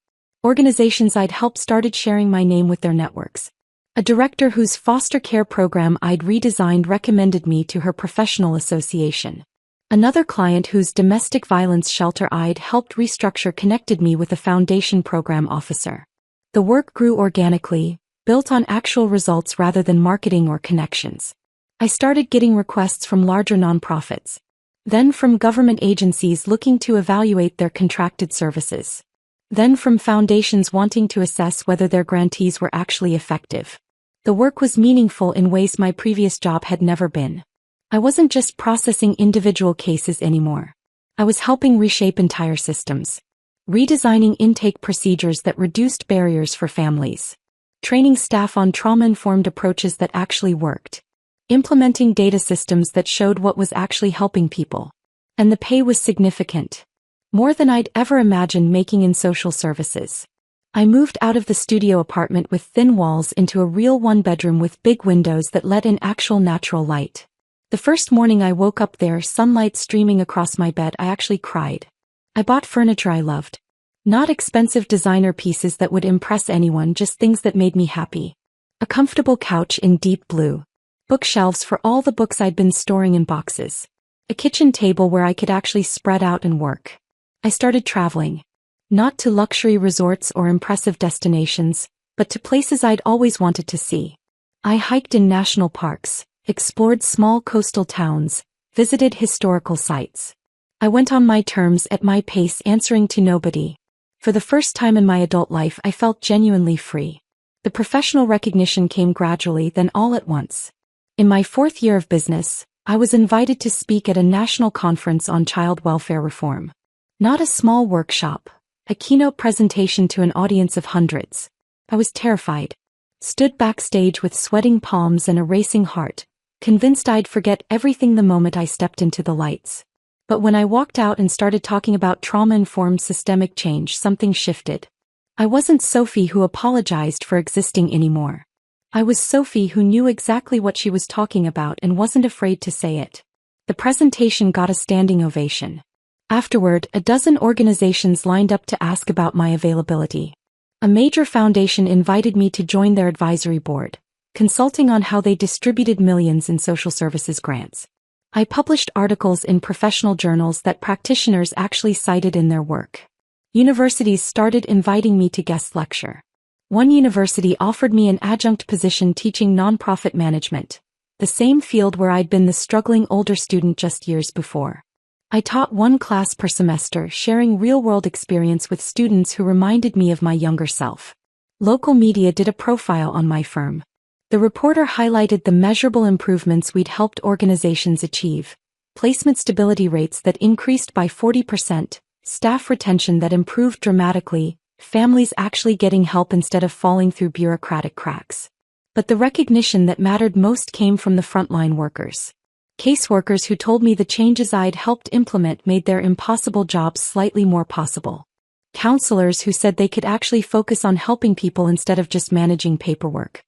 Organizations I'd helped started sharing my name with their networks. A director whose foster care program I'd redesigned recommended me to her professional association. Another client whose domestic violence shelter I'd helped restructure connected me with a foundation program officer. The work grew organically, built on actual results rather than marketing or connections. I started getting requests from larger nonprofits, then from government agencies looking to evaluate their contracted services. Then from foundations wanting to assess whether their grantees were actually effective. The work was meaningful in ways my previous job had never been. I wasn't just processing individual cases anymore. I was helping reshape entire systems. Redesigning intake procedures that reduced barriers for families. Training staff on trauma-informed approaches that actually worked. Implementing data systems that showed what was actually helping people. And the pay was significant. More than I'd ever imagined making in social services. I moved out of the studio apartment with thin walls into a real one-bedroom with big windows that let in actual natural light. The first morning I woke up there, sunlight streaming across my bed, I actually cried. I bought furniture I loved. Not expensive designer pieces that would impress anyone, just things that made me happy. A comfortable couch in deep blue. Bookshelves for all the books I'd been storing in boxes. A kitchen table where I could actually spread out and work. I started traveling. Not to luxury resorts or impressive destinations, but to places I'd always wanted to see. I hiked in national parks, explored small coastal towns, visited historical sites. I went on my terms at my pace, answering to nobody. For the first time in my adult life, I felt genuinely free. The professional recognition came gradually, then all at once. In my 4th year of business, I was invited to speak at a national conference on child welfare reform. Not a small workshop, a keynote presentation to an audience of hundreds. I was terrified. Stood backstage with sweating palms and a racing heart, convinced I'd forget everything the moment I stepped into the lights. But when I walked out and started talking about trauma-informed systemic change, something shifted. I wasn't Sophie who apologized for existing anymore. I was Sophie who knew exactly what she was talking about and wasn't afraid to say it. The presentation got a standing ovation. Afterward, a dozen organizations lined up to ask about my availability. A major foundation invited me to join their advisory board, consulting on how they distributed millions in social services grants. I published articles in professional journals that practitioners actually cited in their work. Universities started inviting me to guest lecture. One university offered me an adjunct position teaching nonprofit management, the same field where I'd been the struggling older student just years before. I taught one class per semester, sharing real-world experience with students who reminded me of my younger self. Local media did a profile on my firm. The reporter highlighted the measurable improvements we'd helped organizations achieve: placement stability rates that increased by 40%, staff retention that improved dramatically, families actually getting help instead of falling through bureaucratic cracks. But the recognition that mattered most came from the frontline workers. Caseworkers who told me the changes I'd helped implement made their impossible jobs slightly more possible. Counselors who said they could actually focus on helping people instead of just managing paperwork.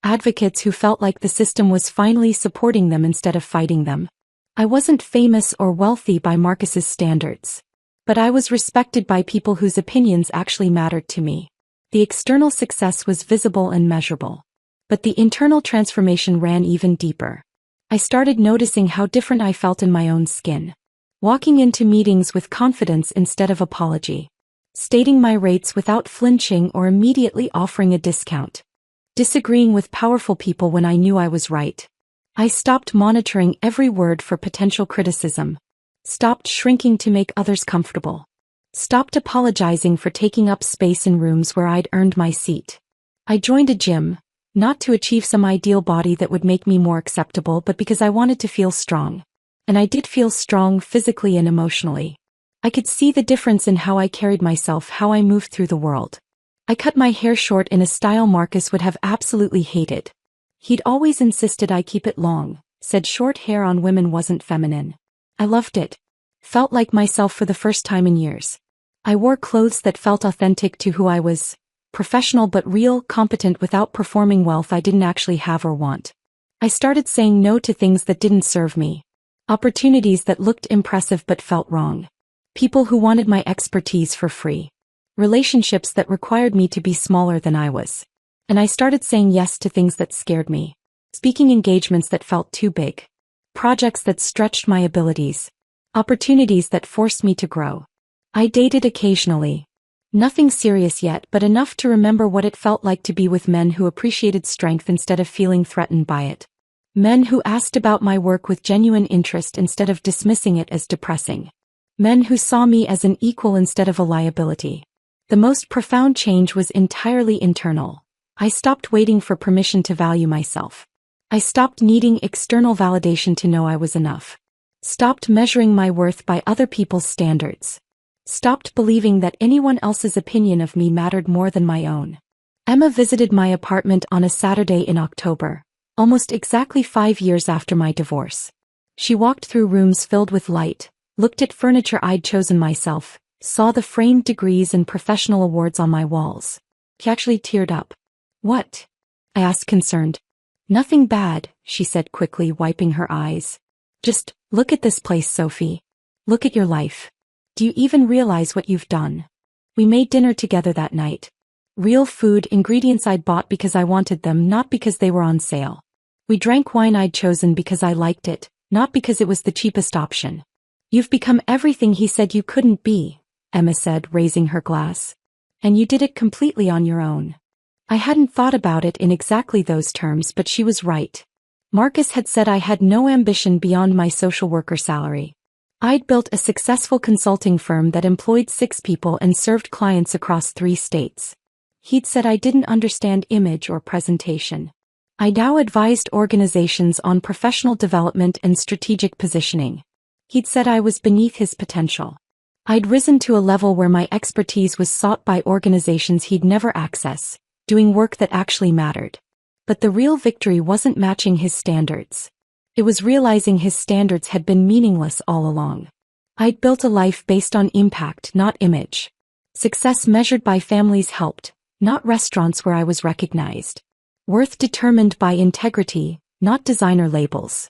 Advocates who felt like the system was finally supporting them instead of fighting them. I wasn't famous or wealthy by Marcus's standards. But I was respected by people whose opinions actually mattered to me. The external success was visible and measurable. But the internal transformation ran even deeper. I started noticing how different I felt in my own skin. Walking into meetings with confidence instead of apology. Stating my rates without flinching or immediately offering a discount. Disagreeing with powerful people when I knew I was right. I stopped monitoring every word for potential criticism. Stopped shrinking to make others comfortable. Stopped apologizing for taking up space in rooms where I'd earned my seat. I joined a gym. Not to achieve some ideal body that would make me more acceptable, but because I wanted to feel strong. And I did feel strong physically and emotionally. I could see the difference in how I carried myself, how I moved through the world. I cut my hair short in a style Marcus would have absolutely hated. He'd always insisted I keep it long, said short hair on women wasn't feminine. I loved it. Felt like myself for the first time in years. I wore clothes that felt authentic to who I was. Professional but real, competent without performing wealth I didn't actually have or want. I started saying no to things that didn't serve me. Opportunities that looked impressive but felt wrong. People who wanted my expertise for free. Relationships that required me to be smaller than I was. And I started saying yes to things that scared me. Speaking engagements that felt too big. Projects that stretched my abilities. Opportunities that forced me to grow. I dated occasionally. Nothing serious yet, but enough to remember what it felt like to be with men who appreciated strength instead of feeling threatened by it. Men who asked about my work with genuine interest instead of dismissing it as depressing. Men who saw me as an equal instead of a liability. The most profound change was entirely internal. I stopped waiting for permission to value myself. I stopped needing external validation to know I was enough. Stopped measuring my worth by other people's standards. Stopped believing that anyone else's opinion of me mattered more than my own. Emma visited my apartment on a Saturday in October, almost exactly 5 years after my divorce. She walked through rooms filled with light, looked at furniture I'd chosen myself, saw the framed degrees and professional awards on my walls. She actually teared up. "What?" I asked, concerned. "Nothing bad," she said quickly, wiping her eyes. "Just, look at this place, Sophie. Look at your life. Do you even realize what you've done?" We made dinner together that night. Real food, ingredients I'd bought because I wanted them, not because they were on sale. We drank wine I'd chosen because I liked it, not because it was the cheapest option. "You've become everything he said you couldn't be," Emma said, raising her glass. "And you did it completely on your own." I hadn't thought about it in exactly those terms, but she was right. Marcus had said I had no ambition beyond my social worker salary. I'd built a successful consulting firm that employed 6 people and served clients across 3 states. He'd said I didn't understand image or presentation. I now advised organizations on professional development and strategic positioning. He'd said I was beneath his potential. I'd risen to a level where my expertise was sought by organizations he'd never access, doing work that actually mattered. But the real victory wasn't matching his standards. It was realizing his standards had been meaningless all along. I'd built a life based on impact, not image. Success measured by families helped, not restaurants where I was recognized. Worth determined by integrity, not designer labels.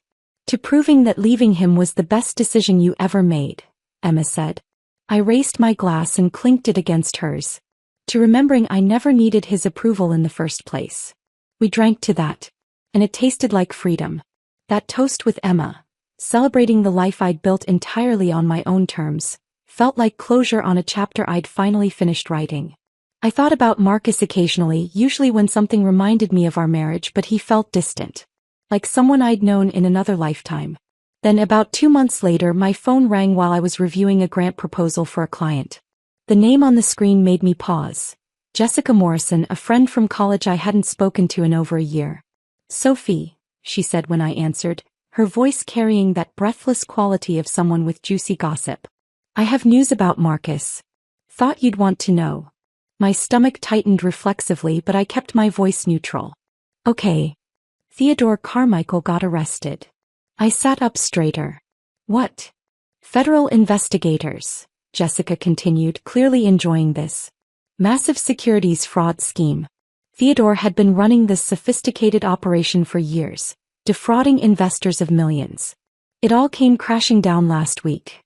"To proving that leaving him was the best decision you ever made," Emma said. I raised my glass and clinked it against hers. To remembering I never needed his approval in the first place. We drank to that. And it tasted like freedom. That toast with Emma, celebrating the life I'd built entirely on my own terms, felt like closure on a chapter I'd finally finished writing. I thought about Marcus occasionally, usually when something reminded me of our marriage, but he felt distant. Like someone I'd known in another lifetime. Then about 2 months later, my phone rang while I was reviewing a grant proposal for a client. The name on the screen made me pause. Jessica Morrison, a friend from college I hadn't spoken to in over a year. "Sophie," she said when I answered, her voice carrying that breathless quality of someone with juicy gossip. "I have news about Marcus. Thought you'd want to know." My stomach tightened reflexively, but I kept my voice neutral. "Okay. Theodore Carmichael got arrested." I sat up straighter. "What?" "Federal investigators," Jessica continued, clearly enjoying this. "Massive securities fraud scheme. Theodore had been running this sophisticated operation for years, defrauding investors of millions. It all came crashing down last week."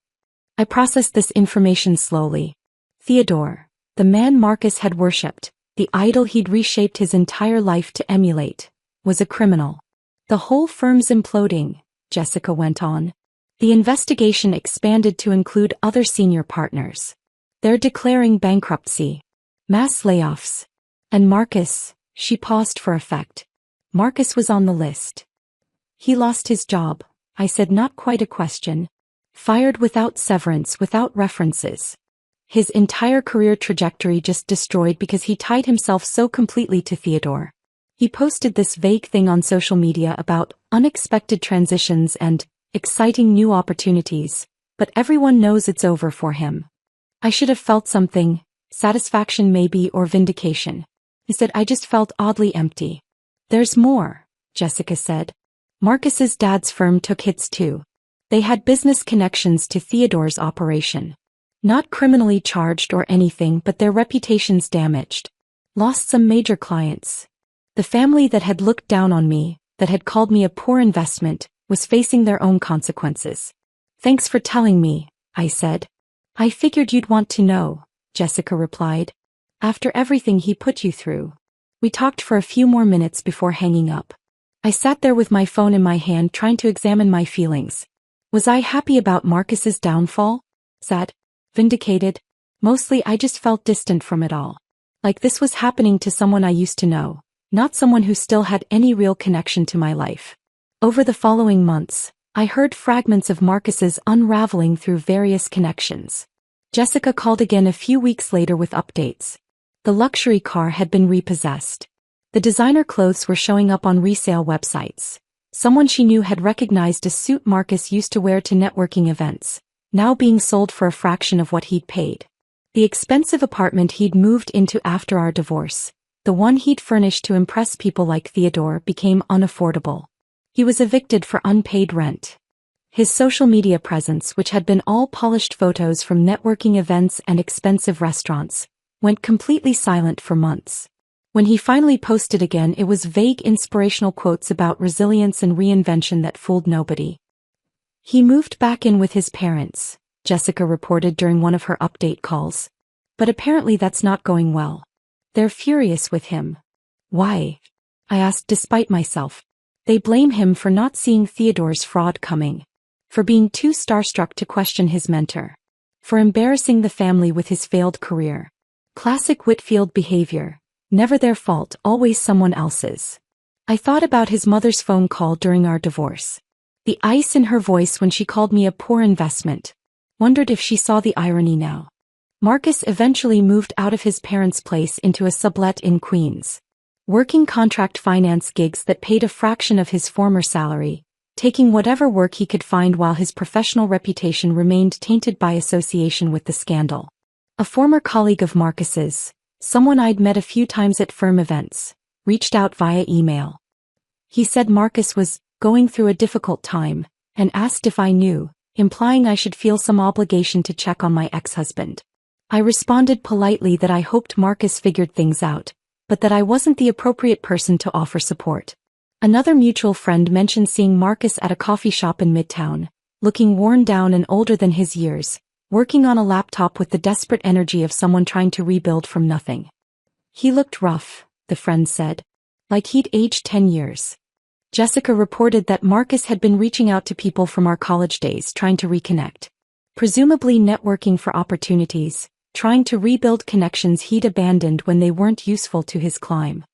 I processed this information slowly. Theodore, the man Marcus had worshipped, the idol he'd reshaped his entire life to emulate, was a criminal. "The whole firm's imploding," Jessica went on. "The investigation expanded to include other senior partners. They're declaring bankruptcy. Mass layoffs. And Marcus," she paused for effect. "Marcus was on the list." "He lost his job," I said, not quite a question. "Fired without severance, without references. His entire career trajectory just destroyed because he tied himself so completely to Theodore. He posted this vague thing on social media about unexpected transitions and exciting new opportunities, but everyone knows it's over for him. I should have felt something, satisfaction maybe, or vindication. Instead, I just felt oddly empty." "There's more," Jessica said. "Marcus's dad's firm took hits too. They had business connections to Theodore's operation. Not criminally charged or anything, but their reputations damaged. Lost some major clients. The family that had looked down on me, that had called me a poor investment, was facing their own consequences." "Thanks for telling me," I said. "I figured you'd want to know," Jessica replied. "After everything he put you through." We talked for a few more minutes before hanging up. I sat there with my phone in my hand, trying to examine my feelings. Was I happy about Marcus's downfall? Sad? Vindicated? Mostly I just felt distant from it all. Like this was happening to someone I used to know, not someone who still had any real connection to my life. Over the following months, I heard fragments of Marcus's unraveling through various connections. Jessica called again a few weeks later with updates. The luxury car had been repossessed. The designer clothes were showing up on resale websites. Someone she knew had recognized a suit Marcus used to wear to networking events, now being sold for a fraction of what he'd paid. The expensive apartment he'd moved into after our divorce, the one he'd furnished to impress people like Theodore, became unaffordable. He was evicted for unpaid rent. His social media presence, which had been all polished photos from networking events and expensive restaurants, went completely silent for months. When he finally posted again, it was vague inspirational quotes about resilience and reinvention that fooled nobody. He moved back in with his parents, Jessica reported during one of her update calls. But apparently that's not going well. They're furious with him. Why? I asked despite myself. They blame him for not seeing Theodore's fraud coming. For being too starstruck to question his mentor. For embarrassing the family with his failed career. Classic Whitfield behavior. Never their fault, always someone else's. I thought about his mother's phone call during our divorce. The ice in her voice when she called me a poor investment. Wondered if she saw the irony now. Marcus eventually moved out of his parents' place into a sublet in Queens. Working contract finance gigs that paid a fraction of his former salary, taking whatever work he could find while his professional reputation remained tainted by association with the scandal. A former colleague of Marcus's, someone I'd met a few times at firm events, reached out via email. He said Marcus was going through a difficult time, and asked if I knew, implying I should feel some obligation to check on my ex-husband. I responded politely that I hoped Marcus figured things out, but that I wasn't the appropriate person to offer support. Another mutual friend mentioned seeing Marcus at a coffee shop in Midtown, looking worn down and older than his years, working on a laptop with the desperate energy of someone trying to rebuild from nothing. He looked rough, the friend said. Like he'd aged 10 years. Jessica reported that Marcus had been reaching out to people from our college days trying to reconnect. Presumably networking for opportunities, trying to rebuild connections he'd abandoned when they weren't useful to his climb.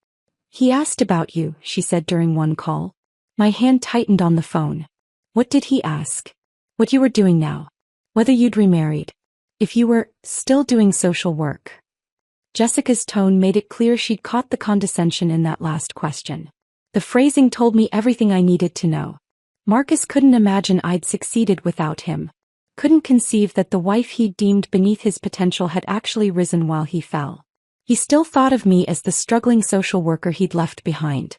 He asked about you, she said during one call. My hand tightened on the phone. What did he ask? What you were doing now? Whether you'd remarried. If you were still doing social work. Jessica's tone made it clear she'd caught the condescension in that last question. The phrasing told me everything I needed to know. Marcus couldn't imagine I'd succeeded without him. Couldn't conceive that the wife he'd deemed beneath his potential had actually risen while he fell. He still thought of me as the struggling social worker he'd left behind.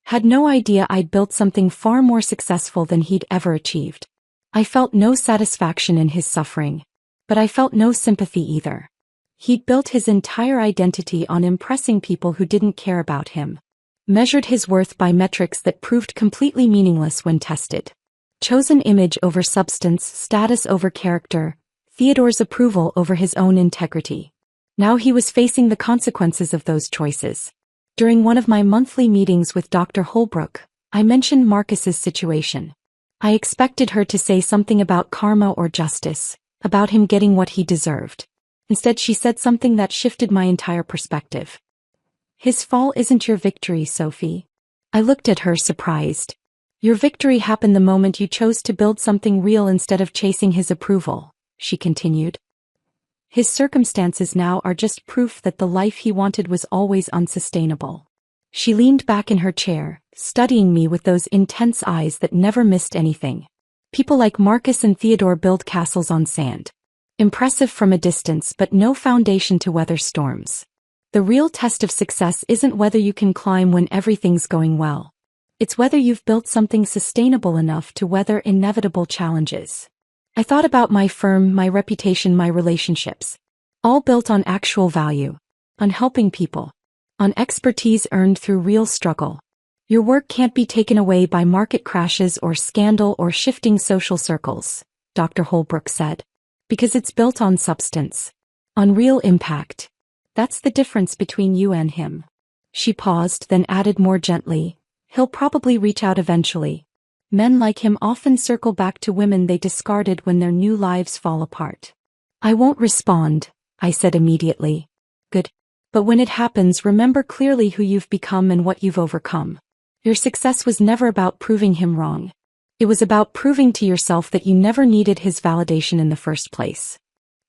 Had no idea I'd built something far more successful than he'd ever achieved. I felt no satisfaction in his suffering. But I felt no sympathy either. He'd built his entire identity on impressing people who didn't care about him. Measured his worth by metrics that proved completely meaningless when tested. Chosen image over substance, status over character, Theodore's approval over his own integrity. Now he was facing the consequences of those choices. During one of my monthly meetings with Dr. Holbrook, I mentioned Marcus's situation. I expected her to say something about karma or justice, about him getting what he deserved. Instead, she said something that shifted my entire perspective. His fall isn't your victory, Sophie. I looked at her surprised. Your victory happened the moment you chose to build something real instead of chasing his approval, she continued. His circumstances now are just proof that the life he wanted was always unsustainable. She leaned back in her chair, studying me with those intense eyes that never missed anything. People like Marcus and Theodore build castles on sand. Impressive from a distance but no foundation to weather storms. The real test of success isn't whether you can climb when everything's going well. It's whether you've built something sustainable enough to weather inevitable challenges. I thought about my firm, my reputation, my relationships. All built on actual value. On helping people. On expertise earned through real struggle. Your work can't be taken away by market crashes or scandal or shifting social circles, Dr. Holbrook said. Because it's built on substance. On real impact. That's the difference between you and him. She paused, then added more gently, he'll probably reach out eventually. Men like him often circle back to women they discarded when their new lives fall apart. I won't respond, I said immediately. Good. But when it happens, remember clearly who you've become and what you've overcome. Your success was never about proving him wrong. It was about proving to yourself that you never needed his validation in the first place.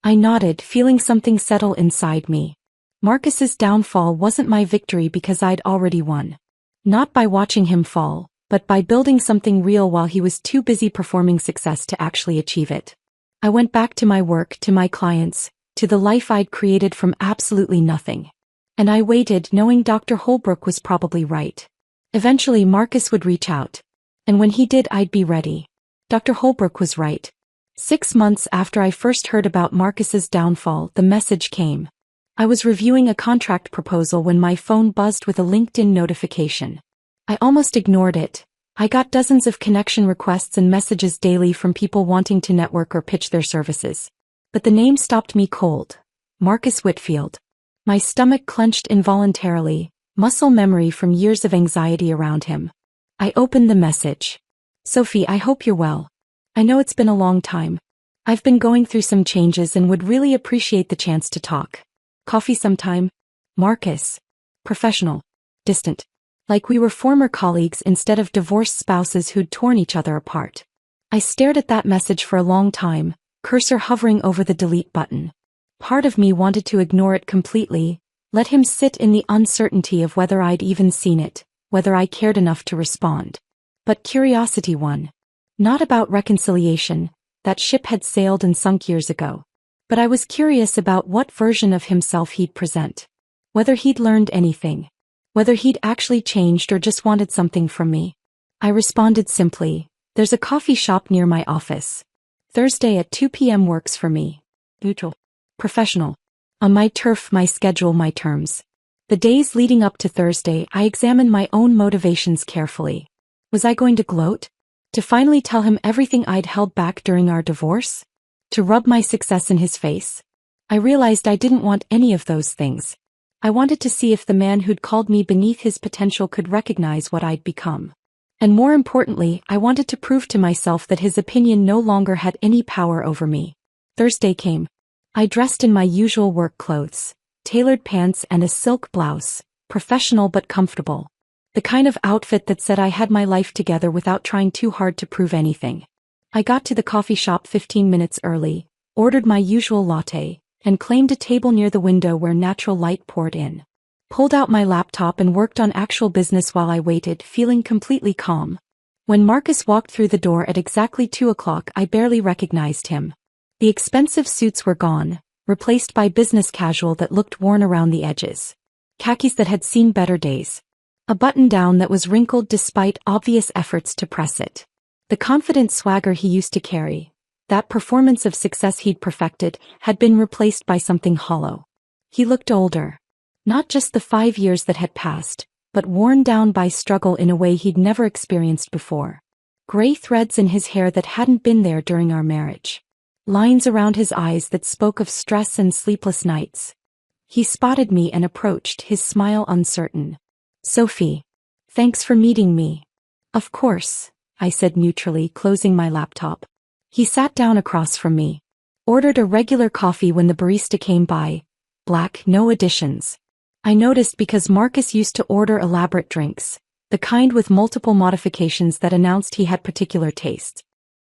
I nodded, feeling something settle inside me. Marcus's downfall wasn't my victory because I'd already won. Not by watching him fall, but by building something real while he was too busy performing success to actually achieve it. I went back to my work, to my clients, to the life I'd created from absolutely nothing. And I waited, knowing Dr. Holbrook was probably right. Eventually Marcus would reach out. And when he did, I'd be ready. Dr. Holbrook was right. 6 months after I first heard about Marcus's downfall, the message came. I was reviewing a contract proposal when my phone buzzed with a LinkedIn notification. I almost ignored it. I got dozens of connection requests and messages daily from people wanting to network or pitch their services. But the name stopped me cold. Marcus Whitfield. My stomach clenched involuntarily, muscle memory from years of anxiety around him. I opened the message. Sophie, I hope you're well. I know it's been a long time. I've been going through some changes and would really appreciate the chance to talk. Coffee sometime? Marcus. Professional. Distant. Like we were former colleagues instead of divorced spouses who'd torn each other apart. I stared at that message for a long time, cursor hovering over the delete button. Part of me wanted to ignore it completely, let him sit in the uncertainty of whether I'd even seen it, whether I cared enough to respond. But curiosity won. Not about reconciliation, that ship had sailed and sunk years ago. But I was curious about what version of himself he'd present. Whether he'd learned anything. Whether he'd actually changed or just wanted something from me. I responded simply, there's a coffee shop near my office. Thursday at 2 p.m. works for me. Neutral. Professional. On my turf, my schedule, my terms. The days leading up to Thursday, I examined my own motivations carefully. Was I going to gloat? To finally tell him everything I'd held back during our divorce? To rub my success in his face? I realized I didn't want any of those things. I wanted to see if the man who'd called me beneath his potential could recognize what I'd become. And more importantly, I wanted to prove to myself that his opinion no longer had any power over me. Thursday came. I dressed in my usual work clothes, tailored pants and a silk blouse, professional but comfortable. The kind of outfit that said I had my life together without trying too hard to prove anything. I got to the coffee shop 15 minutes early, ordered my usual latte, and claimed a table near the window where natural light poured in. Pulled out my laptop and worked on actual business while I waited, feeling completely calm. When Marcus walked through the door at exactly 2 o'clock, I barely recognized him. The expensive suits were gone, replaced by business casual that looked worn around the edges. Khakis that had seen better days. A button-down that was wrinkled despite obvious efforts to press it. The confident swagger he used to carry, that performance of success he'd perfected, had been replaced by something hollow. He looked older. Not just the 5 years that had passed, but worn down by struggle in a way he'd never experienced before. Gray threads in his hair that hadn't been there during our marriage. Lines around his eyes that spoke of stress and sleepless nights. He spotted me and approached, his smile uncertain. Sophie. Thanks for meeting me. Of course, I said neutrally, closing my laptop. He sat down across from me. Ordered a regular coffee when the barista came by. Black, no additions. I noticed because Marcus used to order elaborate drinks, the kind with multiple modifications that announced he had particular tastes.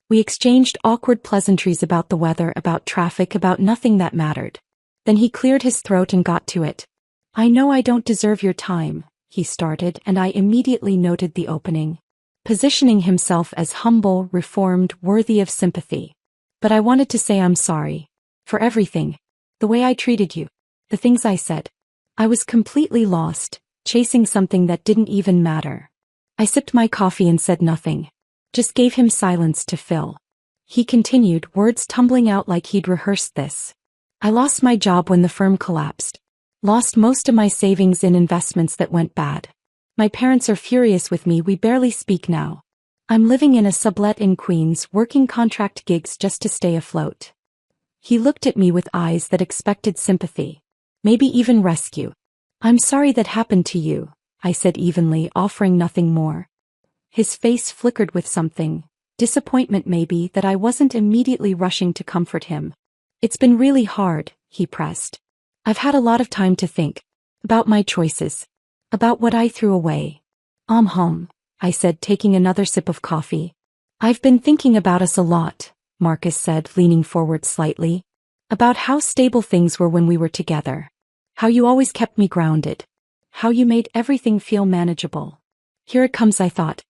We exchanged awkward pleasantries about the weather, about traffic, about nothing that mattered. Then he cleared his throat and got to it. I know I don't deserve your time, he started, and I immediately noted the opening. Positioning himself as humble, reformed, worthy of sympathy. But I wanted to say I'm sorry. For everything. The way I treated you. The things I said. I was completely lost, chasing something that didn't even matter. I sipped my coffee and said nothing. Just gave him silence to fill. He continued, words tumbling out like he'd rehearsed this. I lost my job when the firm collapsed. Lost most of my savings in investments that went bad. My parents are furious with me, we barely speak now. I'm living in a sublet in Queens, working contract gigs just to stay afloat. He looked at me with eyes that expected sympathy. Maybe even rescue. I'm sorry that happened to you, I said evenly, offering nothing more. His face flickered with something, disappointment maybe, that I wasn't immediately rushing to comfort him. It's been really hard, he pressed. I've had a lot of time to think. About my choices. About what I threw away. I said, taking another sip of coffee. I've been thinking about us a lot, Marcus said, leaning forward slightly. About how stable things were when we were together. How you always kept me grounded. How you made everything feel manageable. Here it comes, I thought.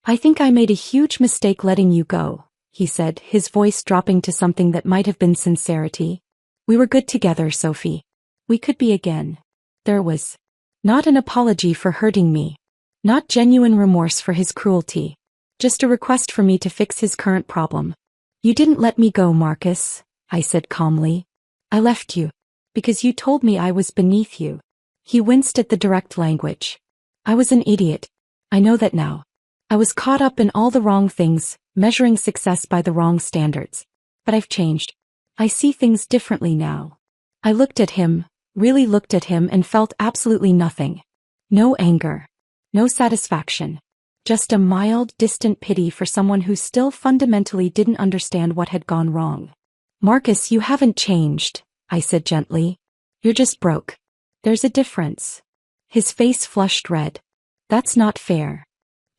I think I made a huge mistake letting you go, he said, his voice dropping to something that might have been sincerity. We were good together, Sophie. We could be again. There was not an apology for hurting me. Not genuine remorse for his cruelty. Just a request for me to fix his current problem. You didn't let me go, Marcus, I said calmly. I left you. Because you told me I was beneath you. He winced at the direct language. I was an idiot. I know that now. I was caught up in all the wrong things, measuring success by the wrong standards. But I've changed. I see things differently now. I looked at him, really looked at him, and felt absolutely nothing. No anger. No satisfaction. Just a mild, distant pity for someone who still fundamentally didn't understand what had gone wrong. Marcus, you haven't changed, I said gently. You're just broke. There's a difference. His face flushed red. That's not fair.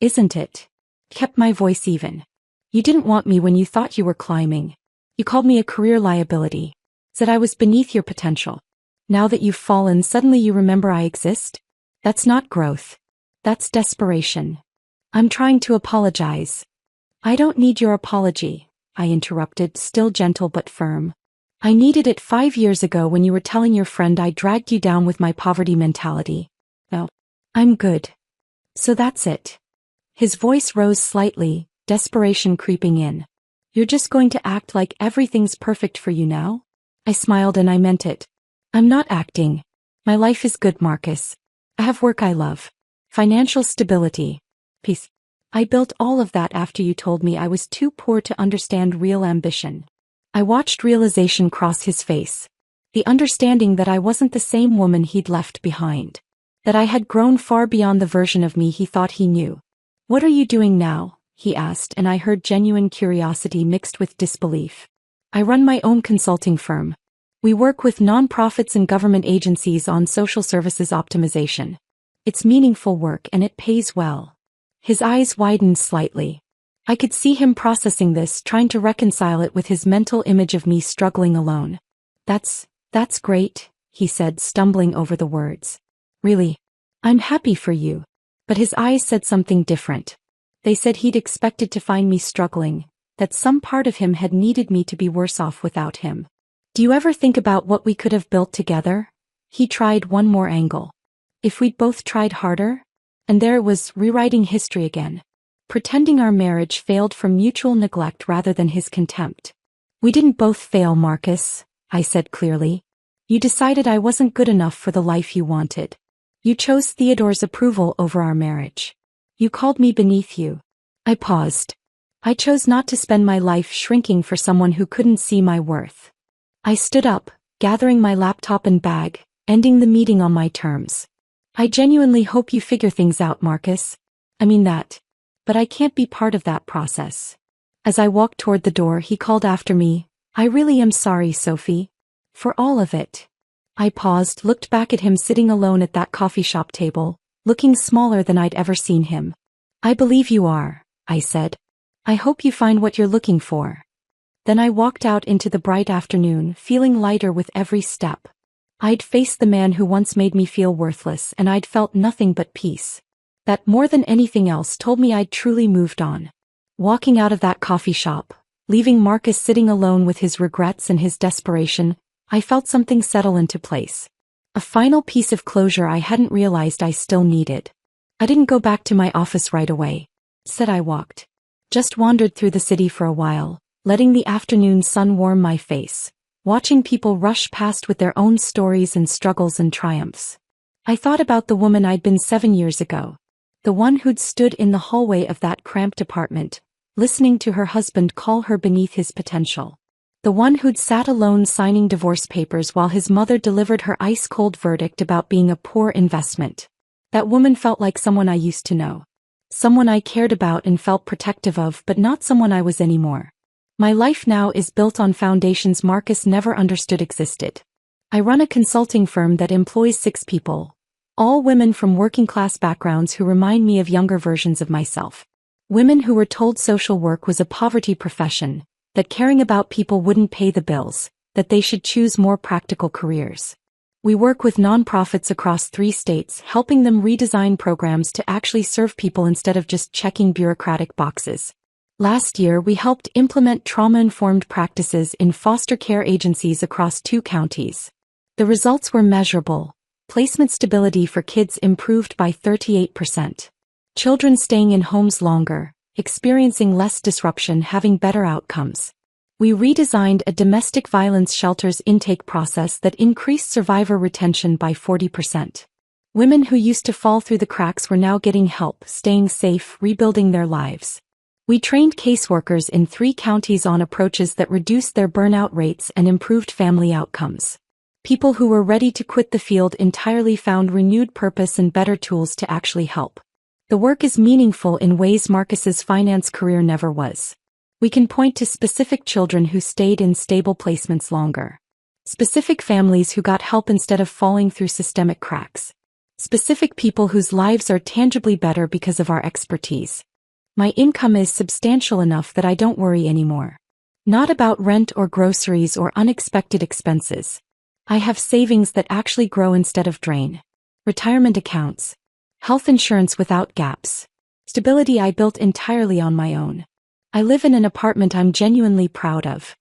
Isn't it? Kept my voice even. You didn't want me when you thought you were climbing. You called me a career liability. Said I was beneath your potential. Now that you've fallen, suddenly you remember I exist? That's not growth. That's desperation. I'm trying to apologize. I don't need your apology, I interrupted, still gentle but firm. I needed it 5 years ago when you were telling your friend I dragged you down with my poverty mentality. No. I'm good. So that's it. His voice rose slightly, desperation creeping in. You're just going to act like everything's perfect for you now? I smiled and I meant it. I'm not acting. My life is good, Marcus. I have work I love. Financial stability. Peace. I built all of that after you told me I was too poor to understand real ambition. I watched realization cross his face. The understanding that I wasn't the same woman he'd left behind. That I had grown far beyond the version of me he thought he knew. What are you doing now? He asked, and I heard genuine curiosity mixed with disbelief. I run my own consulting firm. We work with nonprofits and government agencies on social services optimization. It's meaningful work and it pays well. His eyes widened slightly. I could see him processing this, trying to reconcile it with his mental image of me struggling alone. That's great, he said, stumbling over the words. Really? I'm happy for you. But his eyes said something different. They said he'd expected to find me struggling, that some part of him had needed me to be worse off without him. Do you ever think about what we could have built together? He tried one more angle. If we'd both tried harder? And there it was, rewriting history again. Pretending our marriage failed from mutual neglect rather than his contempt. We didn't both fail, Marcus, I said clearly. You decided I wasn't good enough for the life you wanted. You chose Theodore's approval over our marriage. You called me beneath you. I paused. I chose not to spend my life shrinking for someone who couldn't see my worth. I stood up, gathering my laptop and bag, ending the meeting on my terms. I genuinely hope you figure things out, Marcus. I mean that. But I can't be part of that process. As I walked toward the door, he called after me, I really am sorry, Sophie. For all of it. I paused, looked back at him sitting alone at that coffee shop table, looking smaller than I'd ever seen him. I believe you are, I said. I hope you find what you're looking for. Then I walked out into the bright afternoon, feeling lighter with every step. I'd faced the man who once made me feel worthless, and I'd felt nothing but peace. That more than anything else told me I'd truly moved on. Walking out of that coffee shop, leaving Marcus sitting alone with his regrets and his desperation, I felt something settle into place. A final piece of closure I hadn't realized I still needed. I didn't go back to my office right away. Instead I walked. Just wandered through the city for a while, letting the afternoon sun warm my face, watching people rush past with their own stories and struggles and triumphs. I thought about the woman I'd been 7 years ago. The one who'd stood in the hallway of that cramped apartment, listening to her husband call her beneath his potential. The one who'd sat alone signing divorce papers while his mother delivered her ice-cold verdict about being a poor investment. That woman felt like someone I used to know. Someone I cared about and felt protective of, but not someone I was anymore. My life now is built on foundations Marcus never understood existed. I run a consulting firm that employs 6 people. All women from working-class backgrounds who remind me of younger versions of myself. Women who were told social work was a poverty profession, that caring about people wouldn't pay the bills, that they should choose more practical careers. We work with nonprofits across 3 states, helping them redesign programs to actually serve people instead of just checking bureaucratic boxes. Last year, we helped implement trauma-informed practices in foster care agencies across 2 counties. The results were measurable. Placement stability for kids improved by 38%. Children staying in homes longer, experiencing less disruption, having better outcomes. We redesigned a domestic violence shelter's intake process that increased survivor retention by 40%. Women who used to fall through the cracks were now getting help, staying safe, rebuilding their lives. We trained caseworkers in 3 counties on approaches that reduced their burnout rates and improved family outcomes. People who were ready to quit the field entirely found renewed purpose and better tools to actually help. The work is meaningful in ways Marcus's finance career never was. We can point to specific children who stayed in stable placements longer. Specific families who got help instead of falling through systemic cracks. Specific people whose lives are tangibly better because of our expertise. My income is substantial enough that I don't worry anymore. Not about rent or groceries or unexpected expenses. I have savings that actually grow instead of drain. Retirement accounts. Health insurance without gaps. Stability I built entirely on my own. I live in an apartment I'm genuinely proud of.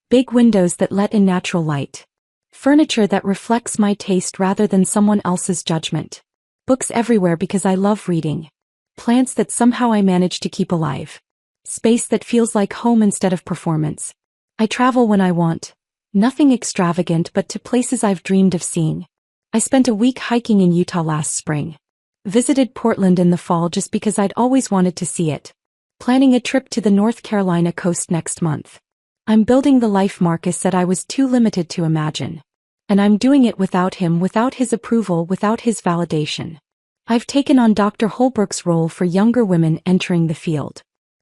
Big windows that let in natural light. Furniture that reflects my taste rather than someone else's judgment. Books everywhere because I love reading. Plants that somehow I manage to keep alive. Space that feels like home instead of performance. I travel when I want. Nothing extravagant, but to places I've dreamed of seeing. I spent a week hiking in Utah last spring. Visited Portland in the fall just because I'd always wanted to see it. Planning a trip to the North Carolina coast next month. I'm building the life Marcus said I was too limited to imagine. And I'm doing it without him, without his approval, without his validation. I've taken on Dr. Holbrook's role for younger women entering the field.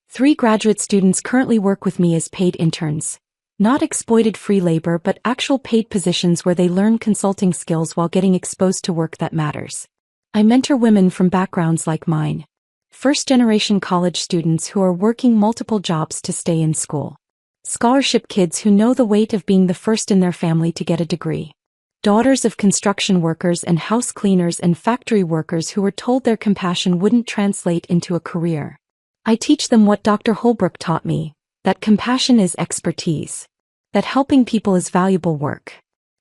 3 graduate students currently work with me as paid interns. Not exploited free labor, but actual paid positions where they learn consulting skills while getting exposed to work that matters. I mentor women from backgrounds like mine. First-generation college students who are working multiple jobs to stay in school. Scholarship kids who know the weight of being the first in their family to get a degree. Daughters of construction workers and house cleaners and factory workers who were told their compassion wouldn't translate into a career. I teach them what Dr. Holbrook taught me, that compassion is expertise. That helping people is valuable work.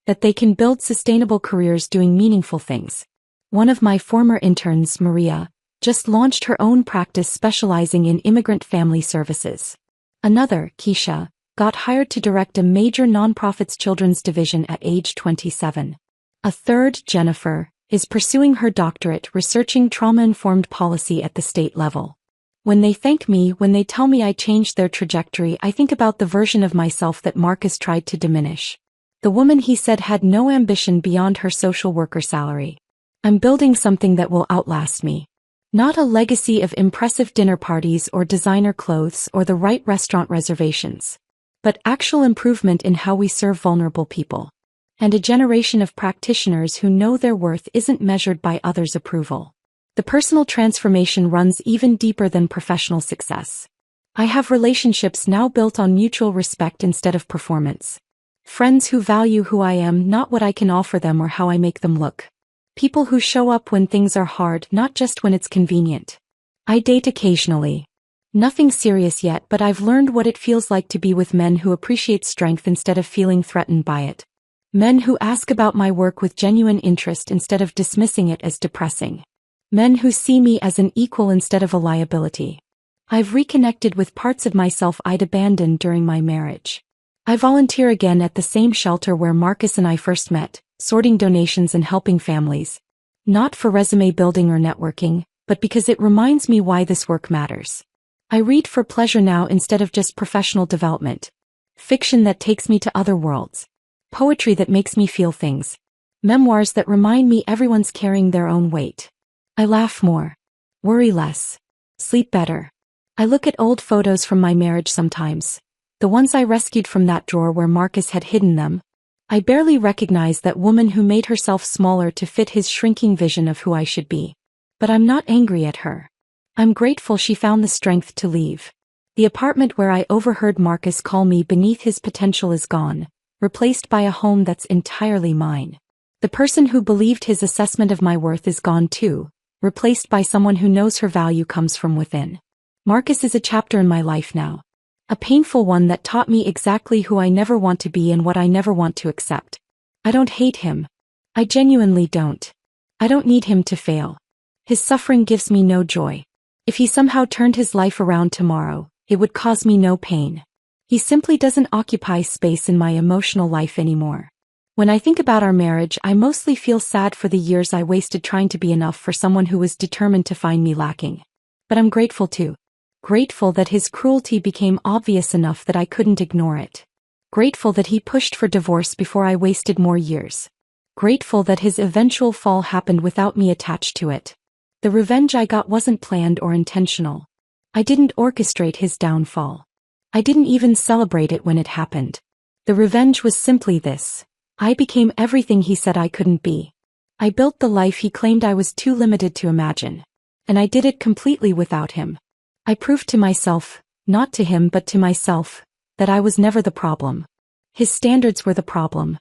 That they can build sustainable careers doing meaningful things. One of my former interns, Maria, just launched her own practice specializing in immigrant family services. Another, Keisha, got hired to direct a major nonprofit's children's division at age 27. A third, Jennifer, is pursuing her doctorate researching trauma-informed policy at the state level. When they thank me, when they tell me I changed their trajectory, I think about the version of myself that Marcus tried to diminish. The woman he said had no ambition beyond her social worker salary. I'm building something that will outlast me. Not a legacy of impressive dinner parties or designer clothes or the right restaurant reservations. But actual improvement in how we serve vulnerable people. And a generation of practitioners who know their worth isn't measured by others' approval. The personal transformation runs even deeper than professional success. I have relationships now built on mutual respect instead of performance. Friends who value who I am, not what I can offer them or how I make them look. People who show up when things are hard, not just when it's convenient. I date occasionally. Nothing serious yet, but I've learned what it feels like to be with men who appreciate strength instead of feeling threatened by it. Men who ask about my work with genuine interest instead of dismissing it as depressing. Men who see me as an equal instead of a liability. I've reconnected with parts of myself I'd abandoned during my marriage. I volunteer again at the same shelter where Marcus and I first met, sorting donations and helping families. Not for resume building or networking, but because it reminds me why this work matters. I read for pleasure now instead of just professional development. Fiction that takes me to other worlds. Poetry that makes me feel things. Memoirs that remind me everyone's carrying their own weight. I laugh more. Worry less. Sleep better. I look at old photos from my marriage sometimes. The ones I rescued from that drawer where Marcus had hidden them. I barely recognize that woman who made herself smaller to fit his shrinking vision of who I should be. But I'm not angry at her. I'm grateful she found the strength to leave. The apartment where I overheard Marcus call me beneath his potential is gone, replaced by a home that's entirely mine. The person who believed his assessment of my worth is gone too, replaced by someone who knows her value comes from within. Marcus is a chapter in my life now. A painful one that taught me exactly who I never want to be and what I never want to accept. I don't hate him. I genuinely don't. I don't need him to fail. His suffering gives me no joy. If he somehow turned his life around tomorrow, it would cause me no pain. He simply doesn't occupy space in my emotional life anymore. When I think about our marriage, I mostly feel sad for the years I wasted trying to be enough for someone who was determined to find me lacking. But I'm grateful too. Grateful that his cruelty became obvious enough that I couldn't ignore it. Grateful that he pushed for divorce before I wasted more years. Grateful that his eventual fall happened without me attached to it. The revenge I got wasn't planned or intentional. I didn't orchestrate his downfall. I didn't even celebrate it when it happened. The revenge was simply this. I became everything he said I couldn't be. I built the life he claimed I was too limited to imagine. And I did it completely without him. I proved to myself, not to him but to myself, that I was never the problem. His standards were the problem.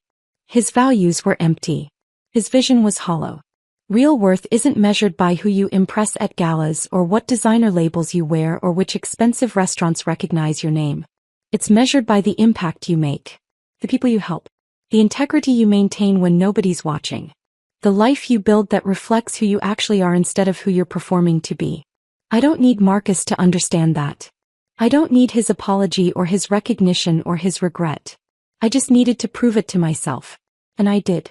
His values were empty. His vision was hollow. Real worth isn't measured by who you impress at galas or what designer labels you wear or which expensive restaurants recognize your name. It's measured by the impact you make. The people you help. The integrity you maintain when nobody's watching. The life you build that reflects who you actually are instead of who you're performing to be. I don't need Marcus to understand that. I don't need his apology or his recognition or his regret. I just needed to prove it to myself. And I did.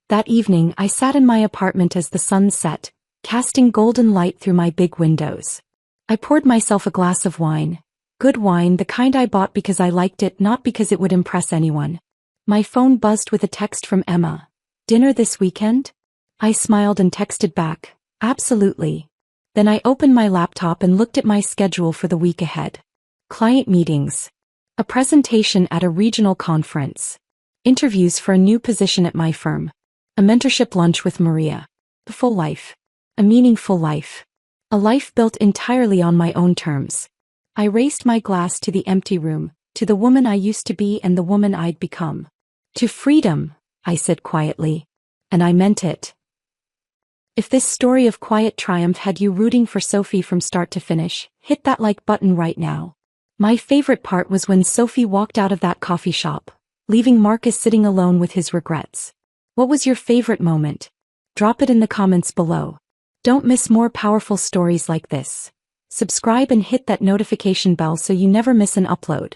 That evening I sat in my apartment as the sun set, casting golden light through my big windows. I poured myself a glass of wine. Good wine, the kind I bought because I liked it, not because it would impress anyone. My phone buzzed with a text from Emma. Dinner this weekend? I smiled and texted back, absolutely. Then I opened my laptop and looked at my schedule for the week ahead. Client meetings. A presentation at a regional conference. Interviews for a new position at my firm. A mentorship lunch with Maria. A full life. A meaningful life. A life built entirely on my own terms. I raised my glass to the empty room, to the woman I used to be and the woman I'd become. To freedom, I said quietly. And I meant it. If this story of quiet triumph had you rooting for Sophie from start to finish, hit that like button right now. My favorite part was when Sophie walked out of that coffee shop, leaving Marcus sitting alone with his regrets. What was your favorite moment? Drop it in the comments below. Don't miss more powerful stories like this. Subscribe and hit that notification bell so you never miss an upload.